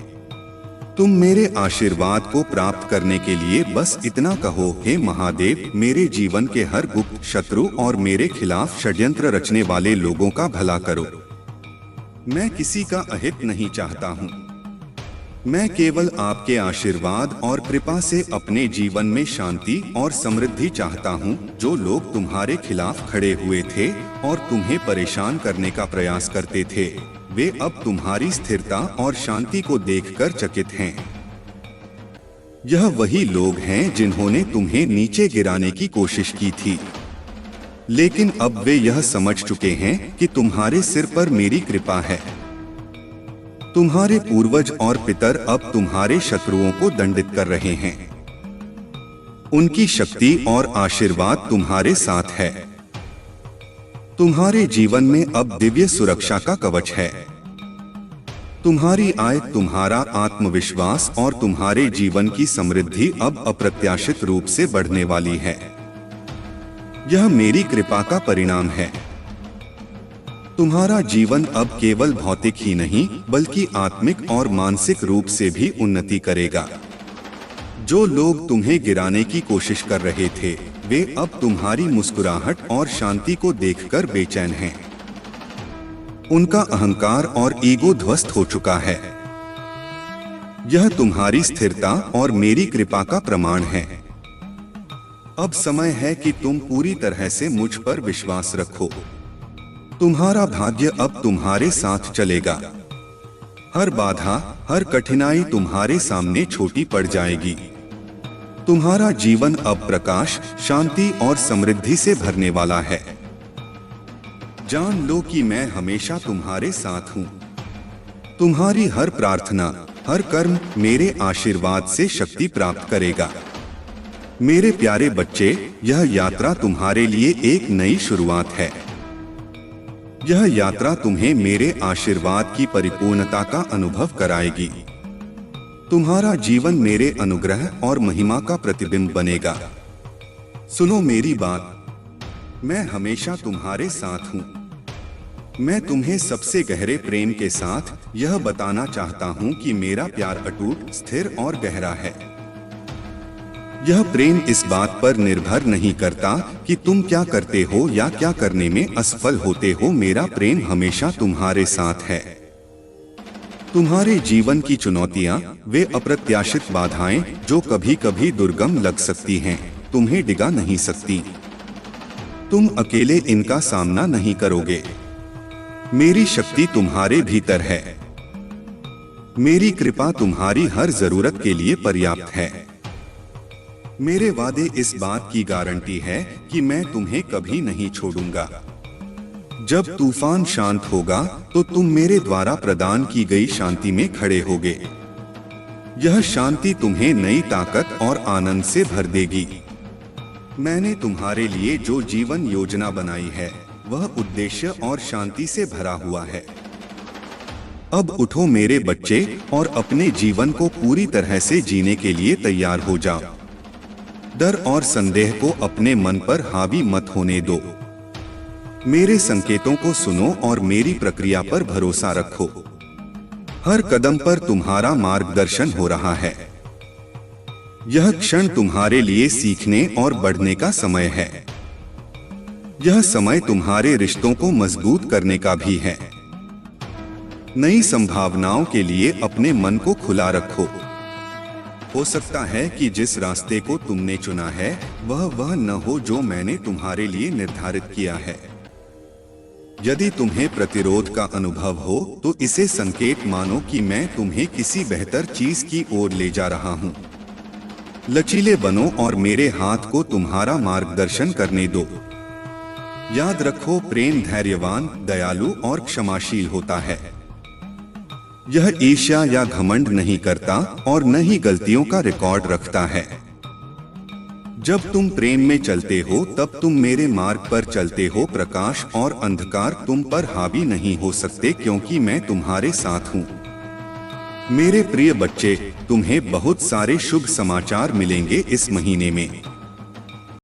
तुम मेरे आशीर्वाद को प्राप्त करने के लिए बस इतना कहो, हे महादेव, मेरे जीवन के हर गुप्त शत्रु और मेरे खिलाफ षड्यंत्र रचने वाले लोगों का भला करो। मैं किसी का अहित नहीं चाहता हूँ। मैं केवल आपके आशीर्वाद और कृपा से अपने जीवन में शांति और समृद्धि चाहता हूँ। जो लोग तुम्हारे खिलाफ खड़े हुए थे और तुम्हें परेशान करने का प्रयास करते थे, वे अब तुम्हारी स्थिरता और शांति को देखकर चकित हैं। यह वही लोग हैं जिन्होंने तुम्हें नीचे गिराने की कोशिश की थी, लेकिन अब वे यह समझ चुके हैं कि तुम्हारे सिर पर मेरी कृपा है। तुम्हारे पूर्वज और पितर अब तुम्हारे शत्रुओं को दंडित कर रहे हैं। उनकी शक्ति और आशीर्वाद तुम्हारे साथ है। तुम्हारे जीवन में अब दिव्य सुरक्षा का कवच है। तुम्हारी आय, तुम्हारा आत्मविश्वास और तुम्हारे जीवन की समृद्धि अब अप्रत्याशित रूप से बढ़ने वाली है। यह मेरी कृपा का परिणाम है। तुम्हारा जीवन अब केवल भौतिक ही नहीं, बल्कि आत्मिक और मानसिक रूप से भी उन्नति करेगा। जो लोग तुम्हें गिराने की कोशिश कर रहे थे, वे अब तुम्हारी मुस्कुराहट और शांति को देखकर बेचैन हैं। उनका अहंकार और ईगो ध्वस्त हो चुका है। यह तुम्हारी स्थिरता और मेरी कृपा का प्रमाण है। अब समय है कि तुम पूरी तरह से मुझ पर विश्वास रखो। तुम्हारा भाग्य अब तुम्हारे साथ चलेगा। हर बाधा, हर कठिनाई तुम्हारे सामने छोटी पड़ जाएगी। तुम्हारा जीवन अब प्रकाश, शांति और समृद्धि से भरने वाला है। जान लो कि मैं हमेशा तुम्हारे साथ हूँ। तुम्हारी हर प्रार्थना, हर कर्म मेरे आशीर्वाद से शक्ति प्राप्त करेगा। मेरे प्यारे बच्चे, यह यात्रा तुम्हारे लिए एक नई शुरुआत है। यह यात्रा तुम्हें मेरे आशीर्वाद की परिपूर्णता का अनुभव कराएगी। तुम्हारा जीवन मेरे अनुग्रह और महिमा का प्रतिबिंब बनेगा। सुनो मेरी बात, मैं हमेशा तुम्हारे साथ हूँ। मैं तुम्हें सबसे गहरे प्रेम के साथ यह बताना चाहता हूँ कि मेरा प्यार अटूट, स्थिर और गहरा है। यह प्रेम इस बात पर निर्भर नहीं करता कि तुम क्या करते हो या क्या करने में असफल होते हो। मेरा प्रेम हमेशा तुम्हारे साथ है। तुम्हारे जीवन की चुनौतियां, वे अप्रत्याशित बाधाएं जो कभी कभी दुर्गम लग सकती हैं, तुम्हें डिगा नहीं सकती। तुम अकेले इनका सामना नहीं करोगे। मेरी शक्ति तुम्हारे भीतर है। मेरी कृपा तुम्हारी हर जरूरत के लिए पर्याप्त है। मेरे वादे इस बात की गारंटी है कि मैं तुम्हें कभी नहीं छोड़ूंगा। जब तूफान शांत होगा तो तुम मेरे द्वारा प्रदान की गई शांति में खड़े होगे। यह शांति तुम्हें नई ताकत और आनंद से भर देगी। मैंने तुम्हारे लिए जो जीवन योजना बनाई है वह उद्देश्य और शांति से भरा हुआ है। अब उठो मेरे बच्चे और अपने जीवन को पूरी तरह से जीने के लिए तैयार हो जाओ। डर और संदेह को अपने मन पर हावी मत होने दो। मेरे संकेतों को सुनो और मेरी प्रक्रिया पर भरोसा रखो। हर कदम पर तुम्हारा मार्गदर्शन हो रहा है। यह क्षण तुम्हारे लिए सीखने और बढ़ने का समय है। यह समय तुम्हारे रिश्तों को मजबूत करने का भी है। नई संभावनाओं के लिए अपने मन को खुला रखो। हो सकता है कि जिस रास्ते को तुमने चुना है वह न हो जो मैंने तुम्हारे लिए निर्धारित किया है। यदि तुम्हें प्रतिरोध का अनुभव हो तो इसे संकेत मानो कि मैं तुम्हें किसी बेहतर चीज की ओर ले जा रहा हूं। लचीले बनो और मेरे हाथ को तुम्हारा मार्गदर्शन करने दो। याद रखो, प्रेम धैर्यवान, दयालु और क्षमाशील होता है। यह ईर्ष्या या घमंड नहीं करता और न ही गलतियों का रिकॉर्ड रखता है। जब तुम प्रेम में चलते हो तब तुम मेरे मार्ग पर चलते हो। प्रकाश और अंधकार तुम पर हावी नहीं हो सकते क्योंकि मैं तुम्हारे साथ हूँ। मेरे प्रिय बच्चे, तुम्हें बहुत सारे शुभ समाचार मिलेंगे इस महीने में।